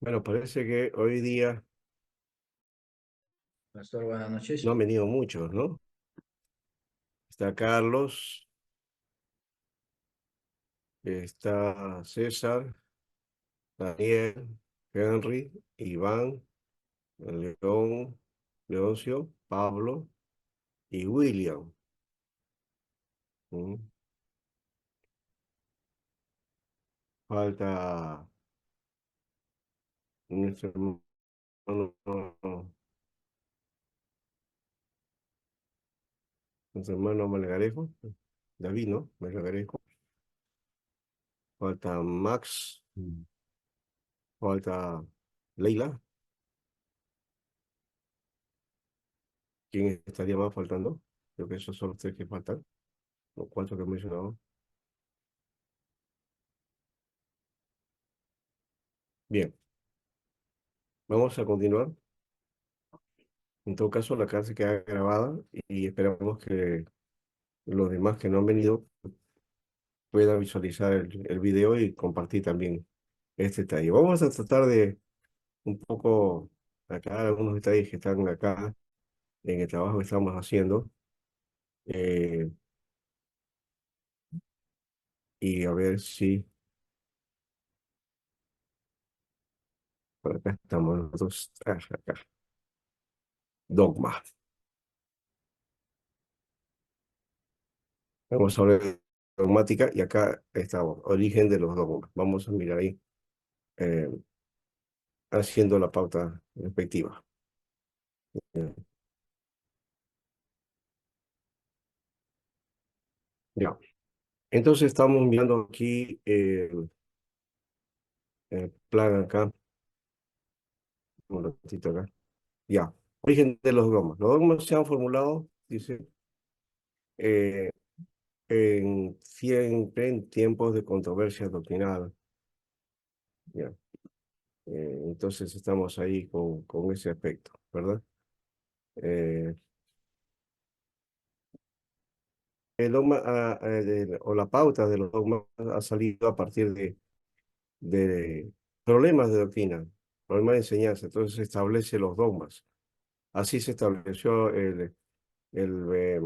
Bueno, parece que hoy día Pastor, buenas no noches. han venido muchos, ¿no? Está Carlos, está César, Daniel, Henry, Iván, León, Leoncio, Pablo y William. ¿Mm? Falta nuestro hermano, nuestro hermano Melgarejo, David, ¿no? Melgarejo. Falta Max, falta Leila. ¿Quién estaría más faltando? Creo que esos son los tres que faltan, los cuatro que he mencionado. Bien, vamos a continuar. En todo caso, la clase queda grabada y esperamos que los demás que no han venido puedan visualizar el video y compartir también este detalle. Vamos a tratar de un poco aclarar algunos detalles que están acá en el trabajo que estamos haciendo eh, y a ver si por acá estamos nosotros. Acá. Dogma. Vamos a hablar de dogmática y acá estamos, origen de los dogmas. Vamos a mirar ahí eh, haciendo la pauta respectiva. Ya. Entonces estamos mirando aquí el plan acá, un ratito acá. Ya, origen de los dogmas. Los dogmas se han formulado, dice, eh, siempre en tiempos de controversia doctrinal. Ya. Entonces estamos ahí con ese aspecto, ¿verdad? Eh, el dogma, o la pauta de los dogmas ha salido a partir de problemas de doctrina, problemas de enseñanza. Entonces se establece los dogmas. Así se estableció el, eh,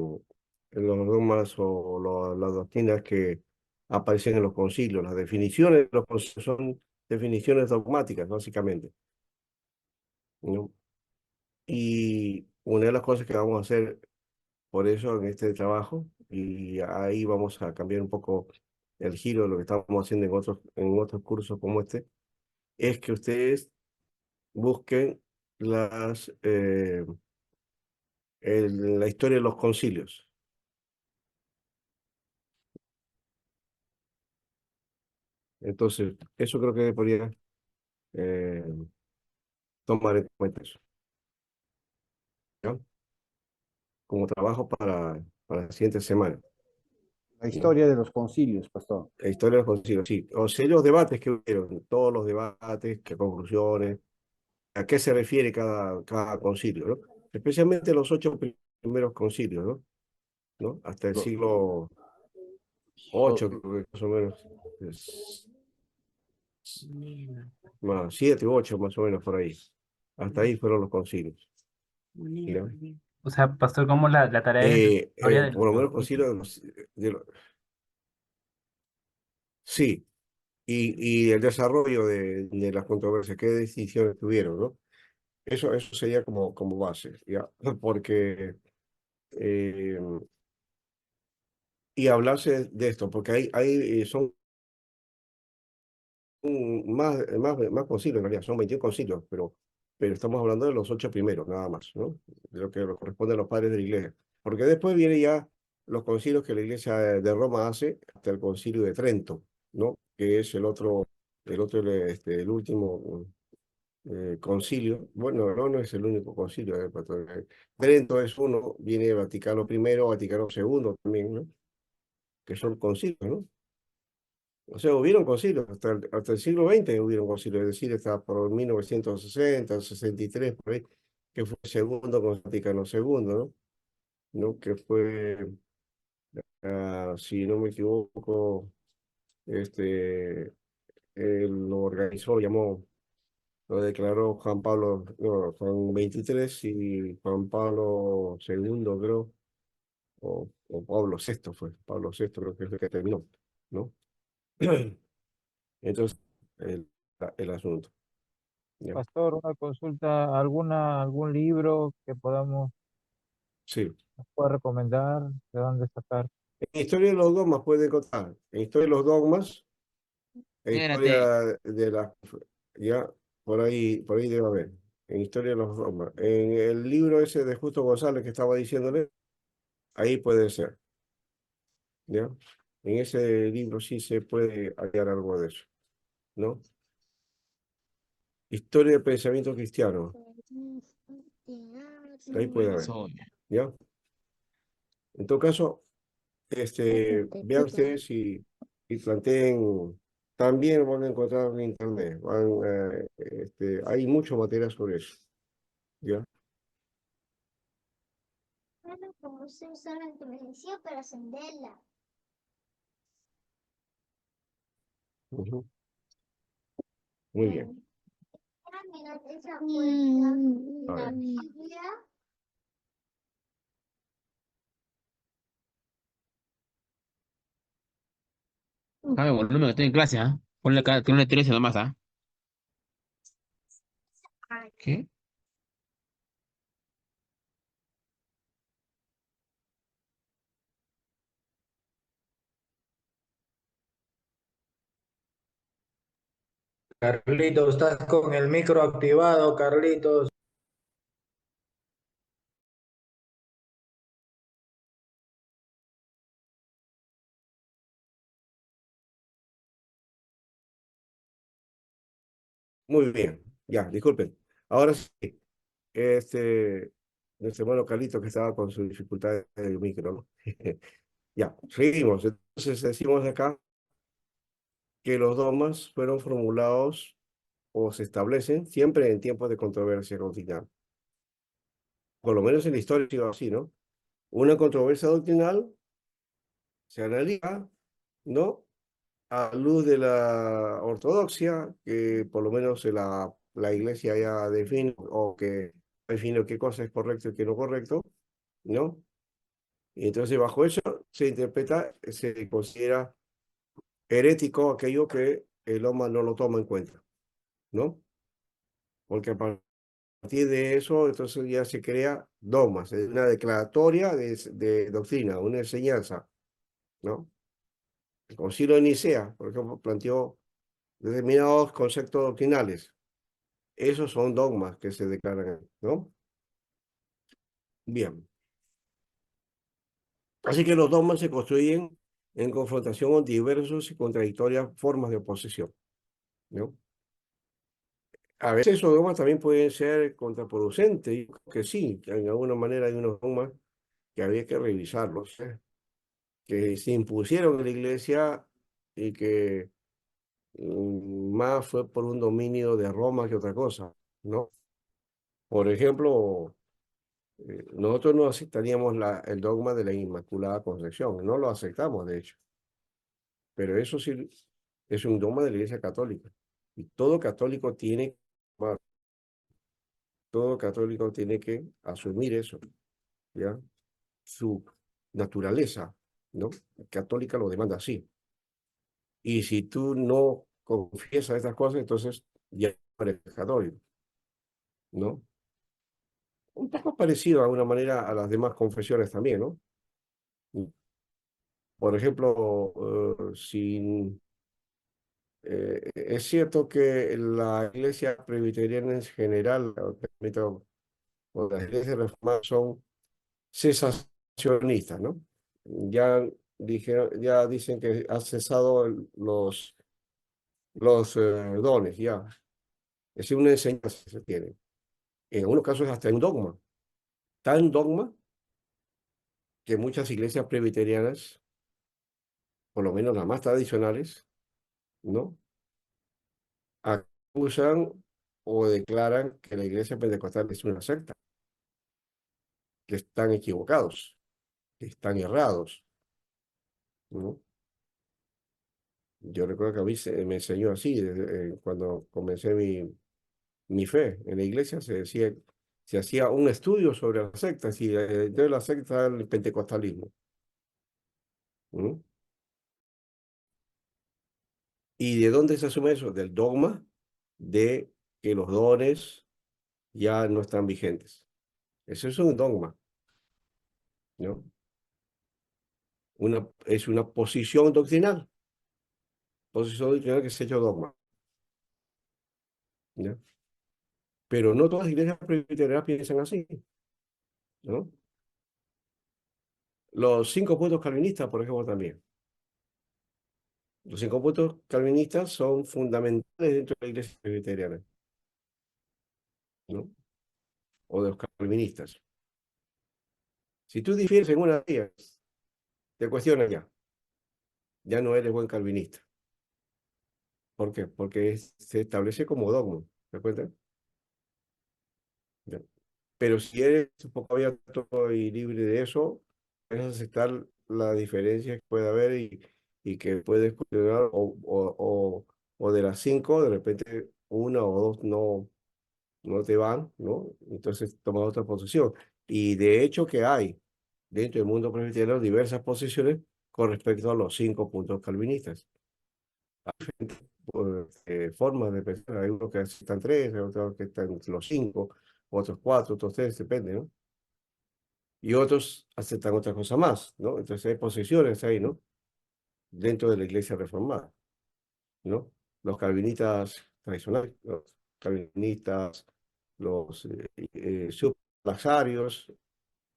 los dogmas o las doctrinas que aparecen en los concilios. Las definiciones de los concilios son definiciones dogmáticas, básicamente, ¿no? Y una de las cosas que vamos a hacer por eso en este trabajo, y ahí vamos a cambiar un poco el giro de lo que estamos haciendo en otros cursos como este, es que ustedes busquen la historia de los concilios. Entonces, eso creo que podría eh, tomar en cuenta eso, ¿ya? Como trabajo para la siguiente semana, La ¿no? historia de los concilios, pastor. La historia de los concilios, sí. O sea, los debates que hubieron, todos los debates, qué conclusiones, a qué se refiere cada concilio, ¿no? Especialmente los ocho primeros concilios, ¿no? ¿No? Hasta el Lo- siglo lo- VIII, creo que más o menos, más, siete u ocho más o menos por ahí. Hasta ahí fueron los concilios, ¿ya? O sea, pastor, ¿cómo la tarea es la historia de Por lo los menos concilios? concilios sí, y el desarrollo de las controversias, qué decisiones tuvieron, ¿no? Eso sería como base, ¿ya? Porque, eh, y hablarse de esto, porque son más concilios, en realidad, son 21 concilios, pero estamos hablando de los ocho primeros, nada más, ¿no? De lo que corresponde a los padres de la iglesia. Porque después viene ya los concilios que la iglesia de Roma hace, hasta el concilio de Trento, ¿no? Que es el último concilio. Bueno, no es el único concilio, pastor. Trento es uno, viene Vaticano primero, Vaticano segundo también, ¿no? Que son concilios, ¿no? O sea, hubieron concilios, hasta el siglo XX hubieron concilios, es decir, hasta por 1960, 63, por ahí, que fue el segundo con Vaticano segundo, ¿no? ¿No? Que fue, si no me equivoco, este, él lo organizó, llamó lo declaró Juan Pablo, no, Juan 23 y Juan Pablo II, creo, o Pablo VI fue, Pablo VI creo que es el que terminó, ¿no? Entonces, el asunto, ¿ya? Pastor, una consulta, algún libro que Sí. nos pueda recomendar, de dónde sacar? En Historia de los Dogmas puede encontrar, en Historia de los Dogmas, en Historia Espérate, de la, ya, por ahí debe haber, en Historia de los Dogmas. En el libro ese de Justo González que estaba diciéndole, ahí puede ser, ¿ya? En ese libro sí se puede hallar algo de eso, ¿no? Historia del pensamiento cristiano, ahí puede haber, soy. ¿ya? En todo caso, vean ustedes y planteen, también van a encontrar en internet, hay mucho material sobre eso, ¿ya? Bueno, ¿cómo se usa la inteligencia para ascenderla? Ujú. Muy bien. Mira esa puerta, A la ver. Biblia. Cabe el volumen que estoy en clase, ¿ah? Ponle acá, tiene una 13 nomás, ¿ah? ¿Qué? Carlitos, estás con el micro activado, Carlitos. Muy bien, ya, disculpen. Ahora sí, este, nuestro hermano Carlito que estaba con su dificultad del micro, ¿no? Ya, seguimos. Entonces decimos acá que los dogmas fueron formulados o se establecen siempre en tiempos de controversia doctrinal. Por lo menos en la historia ha sido así, ¿no? Una controversia doctrinal se analiza, ¿no? A luz de la ortodoxia, que por lo menos la iglesia ya define, o que define qué cosa es correcto y qué no correcto, ¿no? Y entonces bajo eso se interpreta, se considera herético aquello que el hombre no lo toma en cuenta, ¿no? Porque a partir de eso, entonces ya se crea dogmas, es una declaratoria de doctrina, una enseñanza, ¿no? El Concilio de Nicea, por ejemplo, planteó determinados conceptos doctrinales. Esos son dogmas que se declaran, ¿no? Bien. Así que los dogmas se construyen en confrontación con diversos y contradictorias formas de oposición, ¿no? A veces esos dogmas también pueden ser contraproducentes, y que sí, que en alguna manera hay unos dogmas que había que revisarlos, que se impusieron en la iglesia y que más fue por un dominio de Roma que otra cosa, ¿no? Por ejemplo, nosotros no aceptaríamos el dogma de la Inmaculada Concepción, no lo aceptamos, de hecho, pero eso sí es un dogma de la Iglesia Católica. Y todo católico tiene que asumir eso, ¿ya? Su naturaleza, ¿no? Católica lo demanda así. Y si tú no confiesas estas cosas, entonces ya no eres católico, ¿no? Un poco parecido a una manera a las demás confesiones también, ¿no? Por ejemplo, si es cierto que la iglesia presbiteriana en general, o las iglesias reformadas son cesacionistas, ¿no? Ya dicen que ha cesado los dones, ya. Es una enseñanza que se tiene. En algunos casos es hasta un dogma. Tan dogma que muchas iglesias presbiterianas, por lo menos las más tradicionales, ¿no? Acusan o declaran que la iglesia pentecostal es una secta, que están equivocados, que están errados, ¿no? Yo recuerdo que a mí me enseñó así cuando comencé mi fe. En la iglesia se hacía un estudio sobre las sectas y de la secta del pentecostalismo. ¿Mm? ¿Y de dónde se asume eso? Del dogma de que los dones ya no están vigentes. Eso es un dogma, ¿no? Es una posición doctrinal que se ha hecho dogma, ¿ya? Pero no todas las iglesias presbiterianas piensan así, ¿no? Los 5 puntos calvinistas, por ejemplo, también. Los 5 puntos calvinistas son fundamentales dentro de la iglesia presbiteriana, ¿no? O de los calvinistas. Si tú difieres en una de ellas, te cuestionan ya no eres buen calvinista. ¿Por qué? Porque se establece como dogma, ¿te das cuenta? Ya. Pero si eres un poco abierto y libre de eso, puedes aceptar las diferencias que puede haber y que puedes cuestionar, o de las 5, de repente una o dos no te van, ¿no? Entonces tomas otra posición. Y de hecho que hay dentro del mundo presbiteriano diversas posiciones con respecto a los 5 puntos calvinistas. Formas de pensar. Hay unos que aceptan 3, hay otros que están los 5, otros 4, otros 3, depende, ¿no? Y otros aceptan otra cosa más, ¿no? Entonces hay posiciones ahí, ¿no? Dentro de la iglesia reformada, ¿no? Los calvinistas tradicionales, los calvinistas, los sublazarios,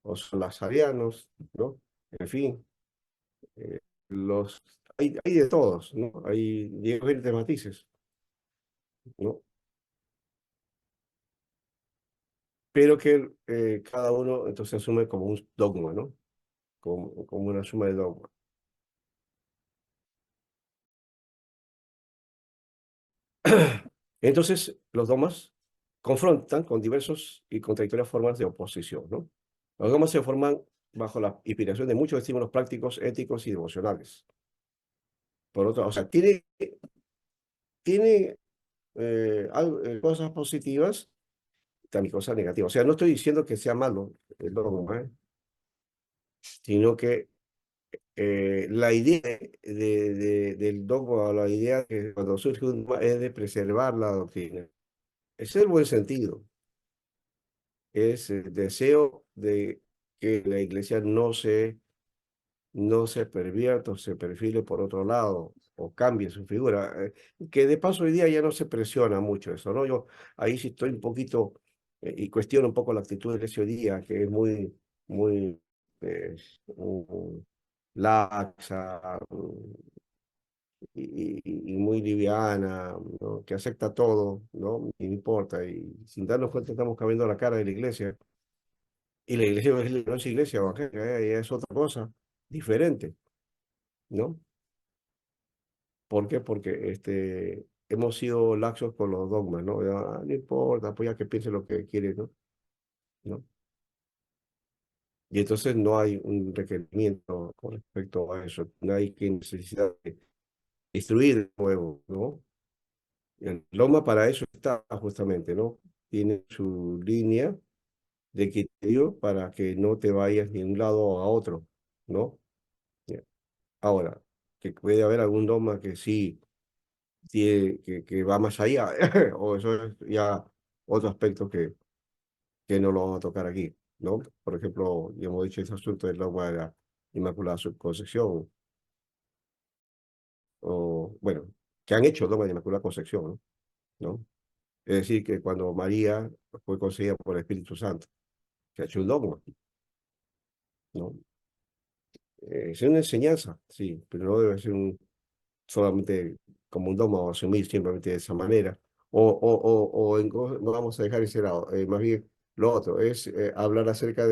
los lazarianos, ¿no? En fin, eh, hay de todos, ¿no? Hay diferentes matices, ¿no? Pero que cada uno entonces asume como un dogma, ¿no? Como una suma de dogmas. Entonces, los dogmas confrontan con diversos y contradictorias formas de oposición, ¿no? Los dogmas se forman bajo la inspiración de muchos estímulos prácticos, éticos y devocionales. Por otro, o sea, tiene cosas positivas, también cosas negativas. O sea, no estoy diciendo que sea malo el dogma, sino que la idea del dogma, o la idea que cuando surge un dogma es de preservar la doctrina. Ese es el buen sentido. Es el deseo de que la iglesia no se pervierta o se perfile por otro lado o cambie su figura. Que de paso hoy día ya no se presiona mucho eso, ¿no? Yo ahí sí estoy un poquito y cuestiono un poco la actitud de la iglesia hoy día, que es muy eh, mm, laxa, y muy liviana, ¿no? Que acepta todo, ¿no? Y no importa. Y sin darnos cuenta estamos cambiando la cara de la iglesia. Y la iglesia evangélica no es iglesia evangélica, es otra cosa, diferente, ¿no? ¿Por qué? Porque hemos sido laxos con los dogmas, ¿no? No importa, pues ya que piense lo que quiere, ¿no? ¿No? Y entonces no hay un requerimiento con respecto a eso, no hay que necesidad de instruir de nuevo, ¿no? El dogma para eso está justamente, ¿no? Tiene su línea de criterio para que no te vayas de un lado a otro, ¿no? Ya. Ahora, que puede haber algún dogma que sí que va más allá, o eso es ya otro aspecto que no lo vamos a tocar aquí, ¿no? Por ejemplo, ya hemos dicho ese asunto del dogma de la Inmaculada Concepción, o bueno, que han hecho el dogma de la Inmaculada Concepción, ¿no? ¿No? Es decir, que cuando María fue concebida por el Espíritu Santo, se ha hecho un dogma, ¿no? Es una enseñanza, sí, pero no debe ser solamente como un dogma o asumir simplemente de esa manera. No vamos a dejar ese lado, más bien lo otro, es hablar acerca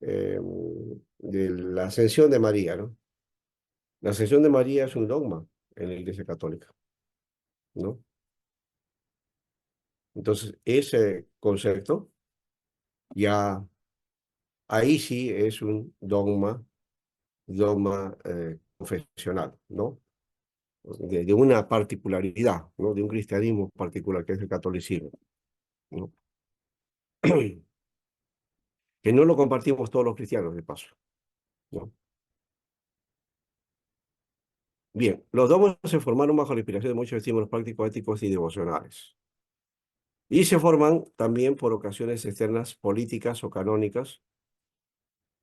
eh, de la ascensión de María, ¿no? La ascensión de María es un dogma en la Iglesia Católica, ¿no? Entonces, ese concepto ya ahí sí es un dogma confesional, ¿no? de una particularidad, ¿no? De un cristianismo particular que es el catolicismo, ¿no? Que no lo compartimos todos los cristianos, de paso, ¿no? Bien, los dogmas se formaron bajo la inspiración de muchos estímulos prácticos, éticos y devocionales. Y se forman también por ocasiones externas políticas o canónicas.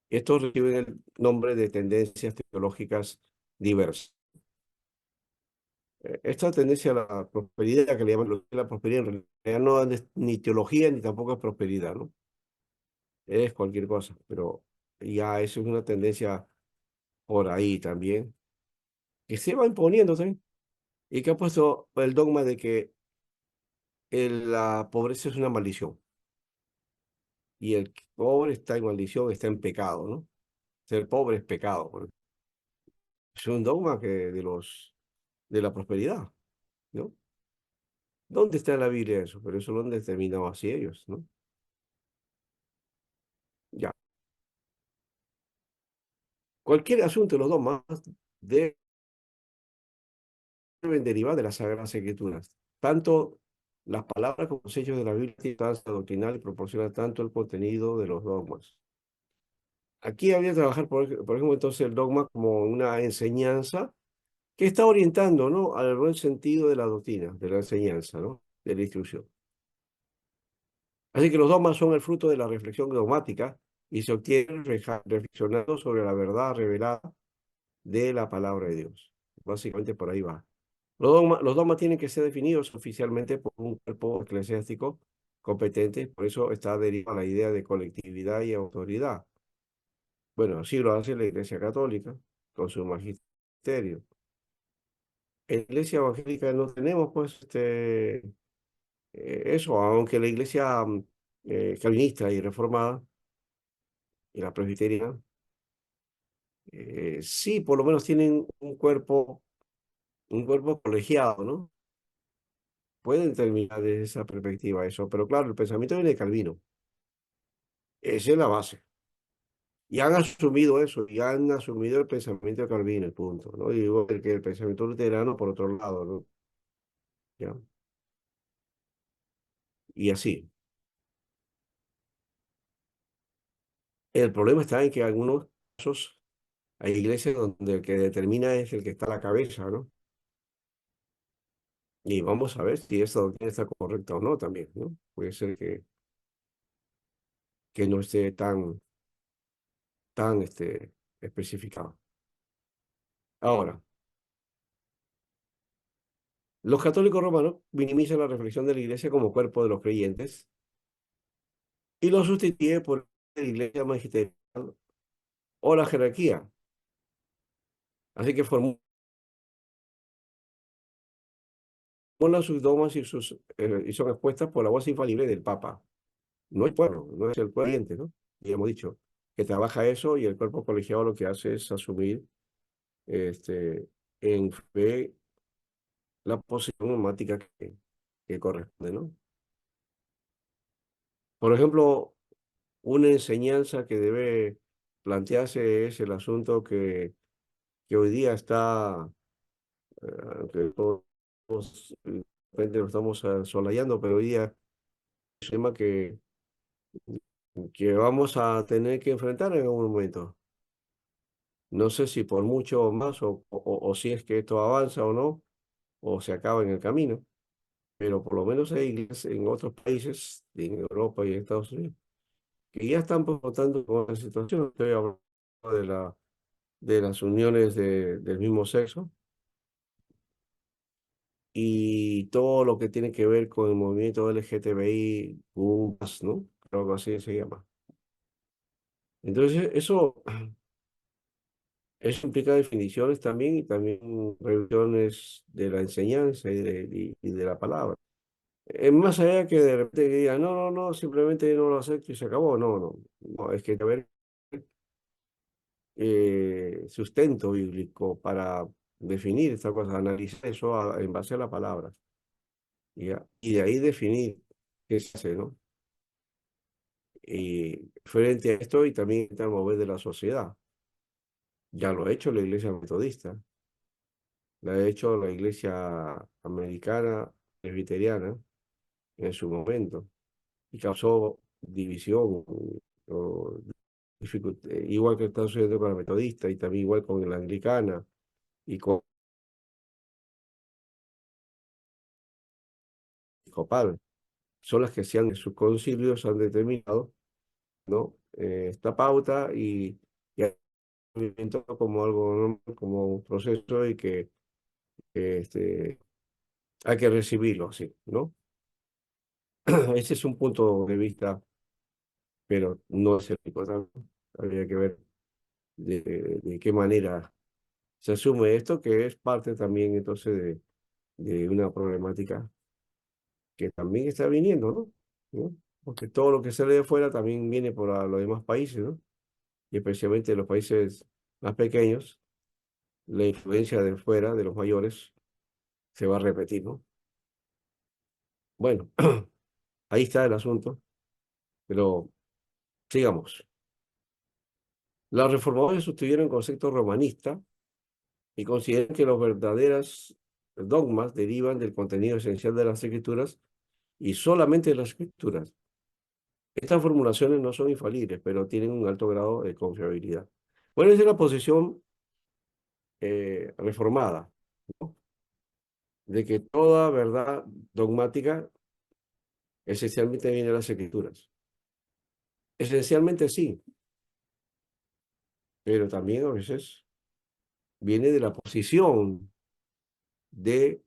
Estos reciben el nombre de tendencias teológicas diversas. Esta tendencia a la prosperidad, que le llaman la prosperidad, en realidad no es ni teología ni tampoco es prosperidad, ¿no? Es cualquier cosa, pero ya eso es una tendencia por ahí también, que se va imponiendo también, y que ha puesto el dogma de que la pobreza es una maldición, y el pobre está en maldición, está en pecado, ¿no? Ser pobre es pecado, ¿no? Es un dogma de la prosperidad, ¿no? ¿Dónde está en la Biblia eso? Pero eso lo han determinado así ellos, ¿no? Ya. Cualquier asunto de los dogmas deben derivar de las Sagradas Escrituras. Tanto las palabras como los hechos de la Biblia tienen importancia doctrinal y proporcionan tanto el contenido de los dogmas. Aquí habría que trabajar, por ejemplo, entonces el dogma como una enseñanza que está orientando, ¿no?, al buen sentido de la doctrina, de la enseñanza, ¿no?, de la instrucción. Así que los dogmas son el fruto de la reflexión dogmática y se obtienen reflexionando sobre la verdad revelada de la palabra de Dios. Básicamente por ahí va. Los dogmas tienen que ser definidos oficialmente por un cuerpo eclesiástico competente, por eso está derivada la idea de colectividad y autoridad. Bueno, así lo hace la Iglesia Católica con su magisterio. En la Iglesia Evangélica no tenemos, pues, eso, aunque la Iglesia calvinista y reformada y la presbiteriana, sí, por lo menos tienen un cuerpo colegiado, ¿no? Pueden terminar desde esa perspectiva eso, pero claro, el pensamiento viene de Calvino. Esa es la base. Y han asumido eso, y han asumido el pensamiento de Calvino, el punto, ¿no? Y digo que el pensamiento luterano por otro lado, ¿no? ¿Ya? Y así. El problema está en que en algunos casos hay iglesias donde el que determina es el que está a la cabeza, ¿no? Y vamos a ver si esa doctrina está correcta o no también, ¿no? Puede ser que no esté tan especificado. Ahora, los católicos romanos minimizan la reflexión de la iglesia como cuerpo de los creyentes y lo sustituyen por la iglesia magisterial o la jerarquía. Así que formulan sus dogmas y son expuestas por la voz infalible del Papa. No el pueblo, no es el creyente, ¿no? Y hemos dicho que trabaja eso y el cuerpo colegiado lo que hace es asumir en fe la posición dogmática que corresponde, ¿no? Por ejemplo, una enseñanza que debe plantearse es el asunto que hoy día está, que todos de repente lo estamos solayando, pero hoy día es un tema que vamos a tener que enfrentar en algún momento. No sé si por mucho más o si es que esto avanza o no, o se acaba en el camino, pero por lo menos hay iglesias en otros países, en Europa y en Estados Unidos, que ya están votando con la situación. Estoy hablando de las uniones del mismo sexo y todo lo que tiene que ver con el movimiento LGTBI, ¿no? Algo así se llama. Entonces, eso implica definiciones también y también revisiones de la enseñanza y de la palabra. Más allá que de repente digan, no, no, no, simplemente no lo acepto y se acabó. No, no, no, es que hay que haber sustento bíblico para definir esta cosa, analizar eso en base a la palabra. ¿Ya? Y de ahí definir qué se hace, ¿no? Y frente a esto y también está el mover de la sociedad. Ya lo ha hecho la Iglesia Metodista. la ha hecho la Iglesia americana presbiteriana en su momento y causó división, o igual que está sucediendo con la metodista y también igual con la anglicana y con el episcopal. Son las que en sus concilios han determinado, ¿no? Esta pauta y el movimiento como algo normal, como un proceso y que hay que recibirlo así, ¿no? Ese es un punto de vista, pero no es el único, ¿no? Habría que ver de qué manera se asume esto, que es parte también entonces de una problemática que también está viniendo, ¿no? ¿No? Porque todo lo que sale de fuera también viene por los demás países, ¿no? Y especialmente los países más pequeños, la influencia de fuera, de los mayores, se va a repetir, ¿no? Bueno, ahí está el asunto, pero sigamos. Los reformadores sostuvieron el concepto romanista y consideran que los verdaderos dogmas derivan del contenido esencial de las escrituras y solamente de las escrituras. Estas formulaciones no son infalibles, pero tienen un alto grado de confiabilidad. Bueno, esa es la posición reformada, ¿no? De que toda verdad dogmática esencialmente viene de las escrituras. Esencialmente sí, pero también a veces viene de la posición de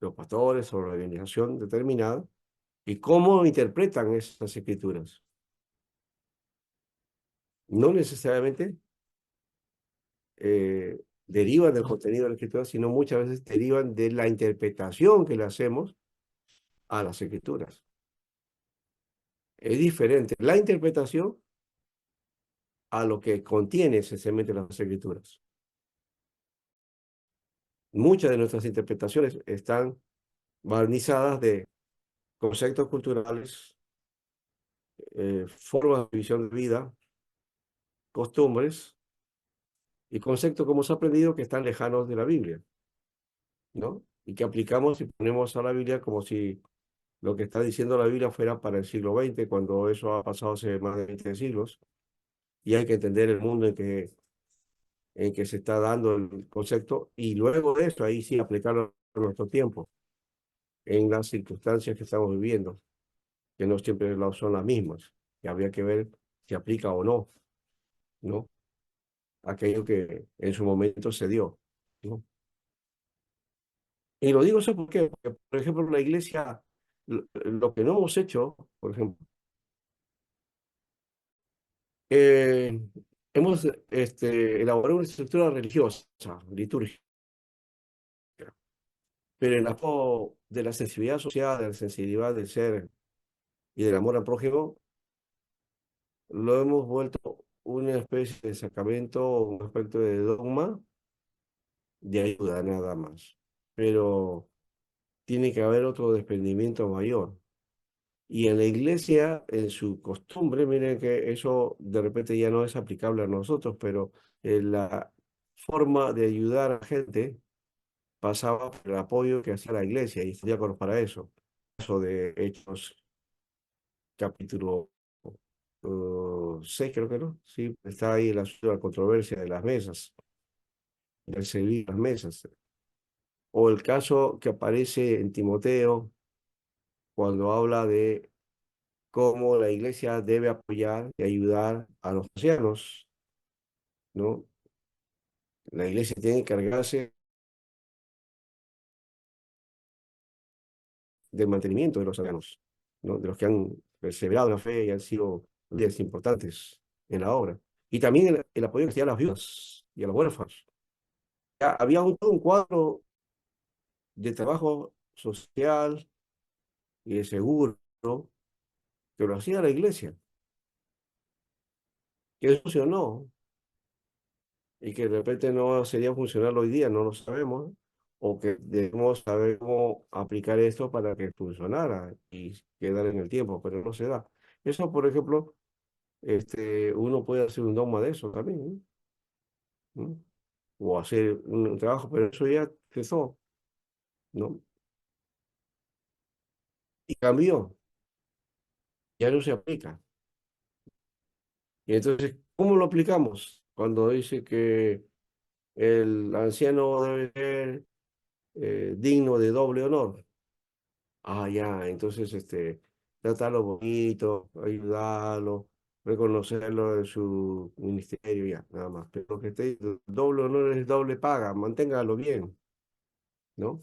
los pastores o la organización determinada y cómo interpretan esas escrituras. No necesariamente derivan del contenido de la escritura, sino muchas veces derivan de la interpretación que le hacemos a las escrituras. Es diferente la interpretación a lo que contiene esencialmente las escrituras. Muchas de nuestras interpretaciones están barnizadas de conceptos culturales, formas de visión de vida, costumbres y conceptos como se ha aprendido que están lejanos de la Biblia, ¿no? Y que aplicamos y ponemos a la Biblia como si lo que está diciendo la Biblia fuera para el siglo XX, cuando eso ha pasado hace más de 20 siglos, y hay que entender el mundo en que se está dando el concepto, y luego de eso, ahí sí aplicarlo a nuestro tiempo, en las circunstancias que estamos viviendo, que no siempre son las mismas, que habría que ver si aplica o no, ¿no? Aquello que en su momento se dio, ¿no? Y lo digo eso porque, por ejemplo, la iglesia, lo que no hemos hecho, por ejemplo, eh, hemos elaborado una estructura religiosa, litúrgica, pero en la de la sensibilidad social, de la sensibilidad del ser y del amor al prójimo, lo hemos vuelto una especie de sacramento, un aspecto de dogma, de ayuda nada más. Pero tiene que haber otro desprendimiento mayor. Y en la iglesia, en su costumbre, miren que eso de repente ya no es aplicable a nosotros, pero la forma de ayudar a la gente pasaba por el apoyo que hacía la iglesia y estaría para eso. Eso de Hechos, capítulo 6, creo que no. Sí, está ahí la controversia de las mesas, del servir las mesas. O el caso que aparece en Timoteo, cuando habla de cómo la iglesia debe apoyar y ayudar a los ancianos, ¿no? La iglesia tiene que encargarse del mantenimiento de los ancianos, ¿no? De los que han perseverado en la fe y han sido líderes importantes en la obra. Y también el apoyo que se da a las viudas y a los huérfanos. Ya había todo un cuadro de trabajo social y de seguro, ¿no? Que lo hacía la iglesia, que funcionó y que de repente no sería funcional hoy día, no lo sabemos, o que debemos saber cómo aplicar esto para que funcionara y quedar en el tiempo, pero no se da. Eso, por ejemplo, uno puede hacer un dogma de eso también, ¿no? o hacer un trabajo, pero eso ya cesó, ¿no? Y cambió, ya no se aplica. Y entonces, ¿cómo lo aplicamos? Cuando dice que el anciano debe ser digno de doble honor. Ah, ya, entonces, tratarlo bonito, ayudarlo, reconocerlo en su ministerio, ya, nada más. Pero que esté doble honor es doble paga, manténgalo bien, ¿no?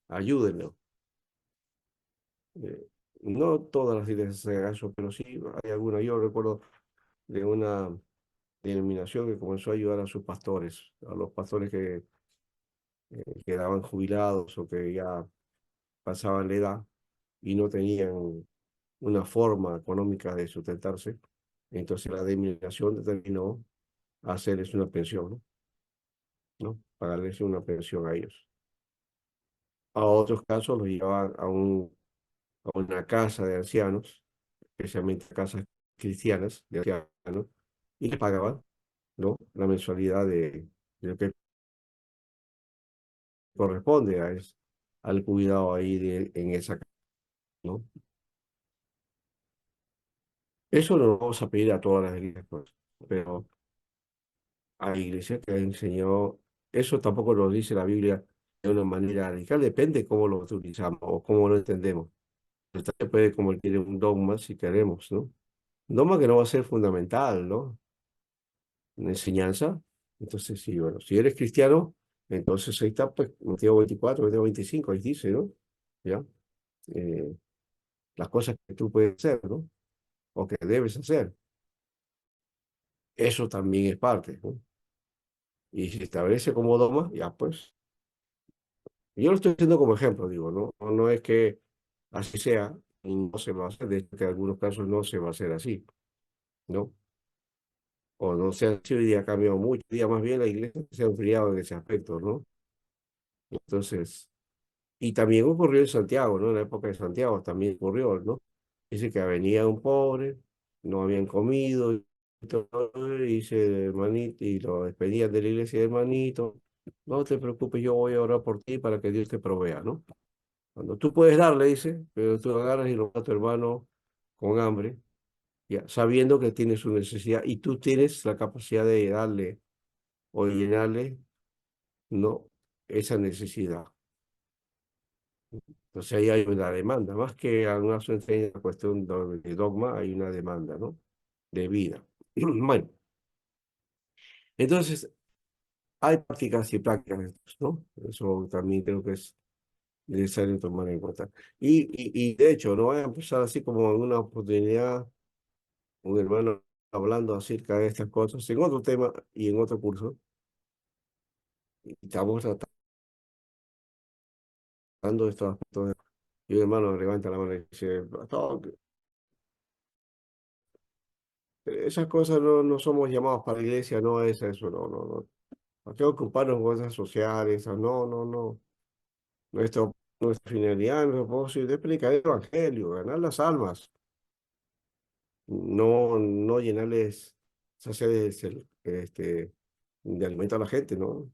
Ayúdenlo. Eh, no todas las iglesias hacen eso, pero sí hay algunas. Yo recuerdo de una denominación que comenzó a ayudar a sus pastores, a los pastores que quedaban jubilados o que ya pasaban la edad y no tenían una forma económica de sustentarse. Entonces la denominación determinó hacerles una pensión, ¿no? ¿No? Pagarles una pensión a ellos. A otros casos los llevaban a una casa de ancianos, especialmente casas cristianas de ancianos, y les pagaban, ¿no? La mensualidad de lo que corresponde al cuidado ahí en esa casa, ¿no? Eso no lo vamos a pedir a todas las iglesias, pues, pero hay iglesias que han enseñado, eso tampoco lo dice la Biblia de una manera radical, depende cómo lo utilizamos o cómo lo entendemos. Esto se puede convertir en un dogma si queremos, ¿no? Un dogma que no va a ser fundamental, ¿no? Una enseñanza. Entonces, sí, bueno, si eres cristiano, entonces ahí está, pues, Mateo 24, Mateo 25, ahí dice, ¿no? ¿Ya? Eh, las cosas que tú puedes hacer, ¿no? O que debes hacer. Eso también es parte, ¿no? Y si establece como dogma, ya pues. Yo lo estoy haciendo como ejemplo, digo, ¿no? No es que así sea, y no se va a hacer, de hecho, que en algunos casos no se va a hacer así, ¿no? O no se ha hecho hoy día ha cambiado mucho, hoy día más bien la iglesia se ha enfriado en ese aspecto, ¿no? Entonces, y también ocurrió en Santiago, ¿no? En la época de Santiago también ocurrió, ¿no? Dice que venía un pobre, no habían comido, y todo, y se hermanito, y lo despedían de la iglesia de hermanito, no te preocupes, yo voy a orar por ti para que Dios te provea, ¿no? Cuando tú puedes darle, dice, pero tú agarras y lo das a tu hermano con hambre, ya, sabiendo que tiene su necesidad y tú tienes la capacidad de darle o llenarle, no, esa necesidad. Entonces ahí hay una demanda, más que una cuestión de dogma, hay una demanda, ¿no? De vida. Bueno, entonces hay prácticas y prácticas, ¿no? Eso también creo que es necesario tomar en cuenta. Y de hecho, no voy a empezar así como en una oportunidad, un hermano hablando acerca de estas cosas en otro tema y en otro curso. Y estamos tratando estos aspectos. Y un hermano levanta la mano y dice, "Pastor, esas cosas no somos llamados para la iglesia, no es eso, no. Hay que ocuparnos con cosas sociales, no. Nuestra finalidad, nuestro propósito es predicar el evangelio, ganar las almas, no llenarles, saciarles de alimento a la gente, ¿no?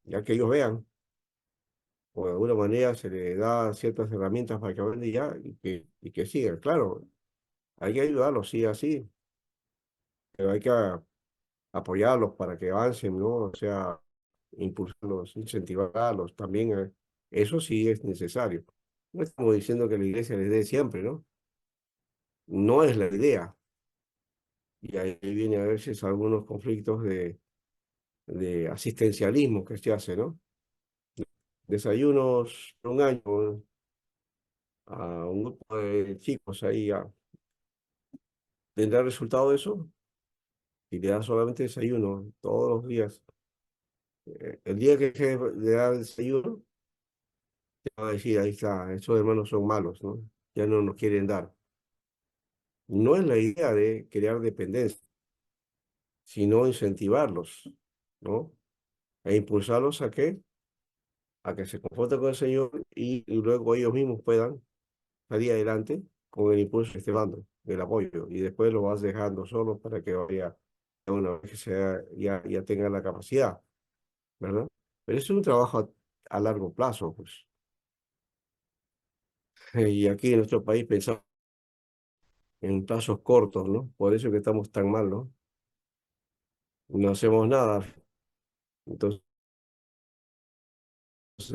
Ya que ellos vean, o de alguna manera se les da ciertas herramientas para que vayan y ya, y que sigan. Claro, hay que ayudarlos, sí, así, pero hay que apoyarlos para que avancen, ¿no? O sea, impulsarlos, incentivarlos, también, eso sí es necesario. No estamos diciendo que la iglesia les dé siempre, ¿no? No es la idea. Y ahí viene a veces algunos conflictos de asistencialismo que se hace, ¿no? Desayunos por un año a un grupo de chicos ahí, ¿tendrá resultado eso? Y le da solamente desayuno todos los días. El día que deje de dar desayuno, te va a decir, ahí está, esos hermanos son malos, ¿no? Ya no nos quieren dar. No es la idea de crear dependencia, sino incentivarlos, ¿no? E impulsarlos a qué? A que se confronten con el Señor y luego ellos mismos puedan salir adelante con el impulso que esté dando, el apoyo, y después lo vas dejando solo para que vaya una vez que ya tenga la capacidad, ¿verdad? Pero es un trabajo a largo plazo, pues. Y aquí en nuestro país pensamos en plazos cortos, ¿no? Por eso que estamos tan mal, ¿no? No hacemos nada. Entonces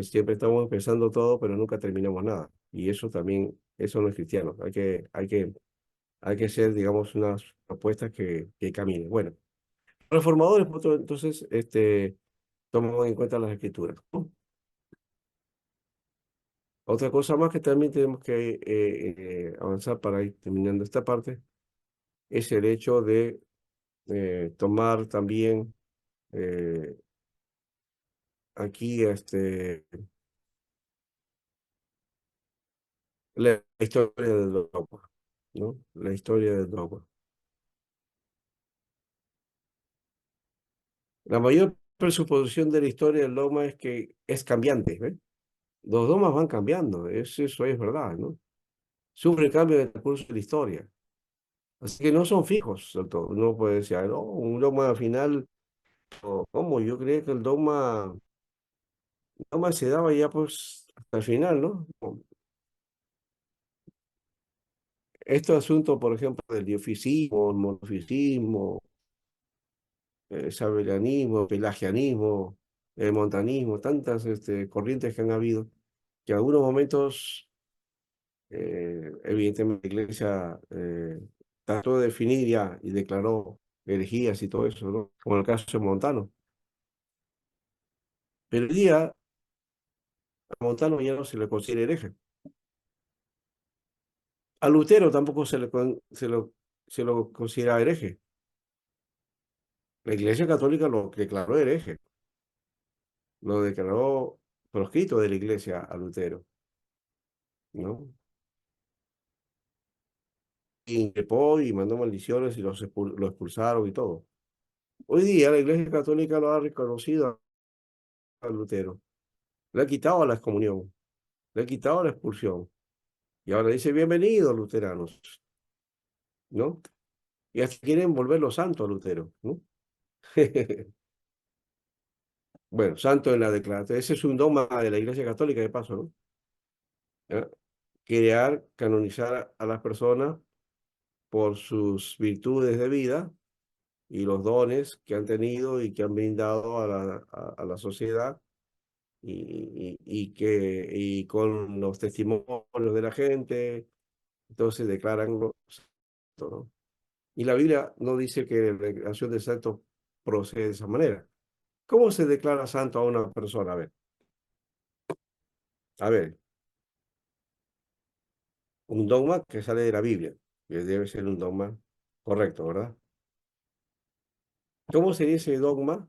siempre estamos empezando todo, pero nunca terminamos nada. Y eso también, eso no es cristiano. Hay que hacer, digamos, unas propuestas que caminen. Bueno, reformadores, pues, entonces, toman en cuenta las escrituras, ¿no? Otra cosa más que también tenemos que avanzar para ir terminando esta parte es el hecho de tomar también eh, aquí la historia del dogma, ¿no? La historia del dogma. La mayor presuposición de la historia del dogma es que es cambiante, ¿ves? Los dogmas van cambiando, eso es verdad, ¿no? Sufre cambio en el curso de la historia. Así que no son fijos del todo. Uno puede decir, "Ah, no, un dogma final, ¿cómo? Yo creía que el dogma se daba ya pues hasta el final, ¿no? Este asunto, por ejemplo, del diofisismo, el monofisismo, sabelianismo, pelagianismo, montanismo, tantas corrientes que han habido, que en algunos momentos, evidentemente, la Iglesia trató de definir ya y declaró herejías y todo eso, ¿no? Como en el caso de Montano. Pero hoy día a Montano ya no se le considera hereje. A Lutero tampoco se lo considera hereje. La Iglesia Católica lo declaró hereje, lo declaró proscrito de la Iglesia a Lutero, ¿no? Y increpó y mandó maldiciones y lo expulsaron y todo. Hoy día la Iglesia Católica lo ha reconocido a Lutero, le ha quitado la excomunión, le ha quitado la expulsión. Y ahora dice, bienvenidos luteranos, ¿no? Y hasta quieren volverlo santo a Lutero, ¿no? Bueno, santo en la declaración. Ese es un dogma de la Iglesia Católica, de paso, ¿no? ¿Ya? Crear, canonizar a las personas por sus virtudes de vida y los dones que han tenido y que han brindado a la sociedad y con los testimonios de la gente, entonces declaran los santos, ¿no? Y la Biblia no dice que la declaración de santo procede de esa manera. ¿Cómo se declara santo a una persona? A ver, un dogma que sale de la Biblia, que debe ser un dogma correcto, ¿verdad? ¿Cómo sería ese dogma,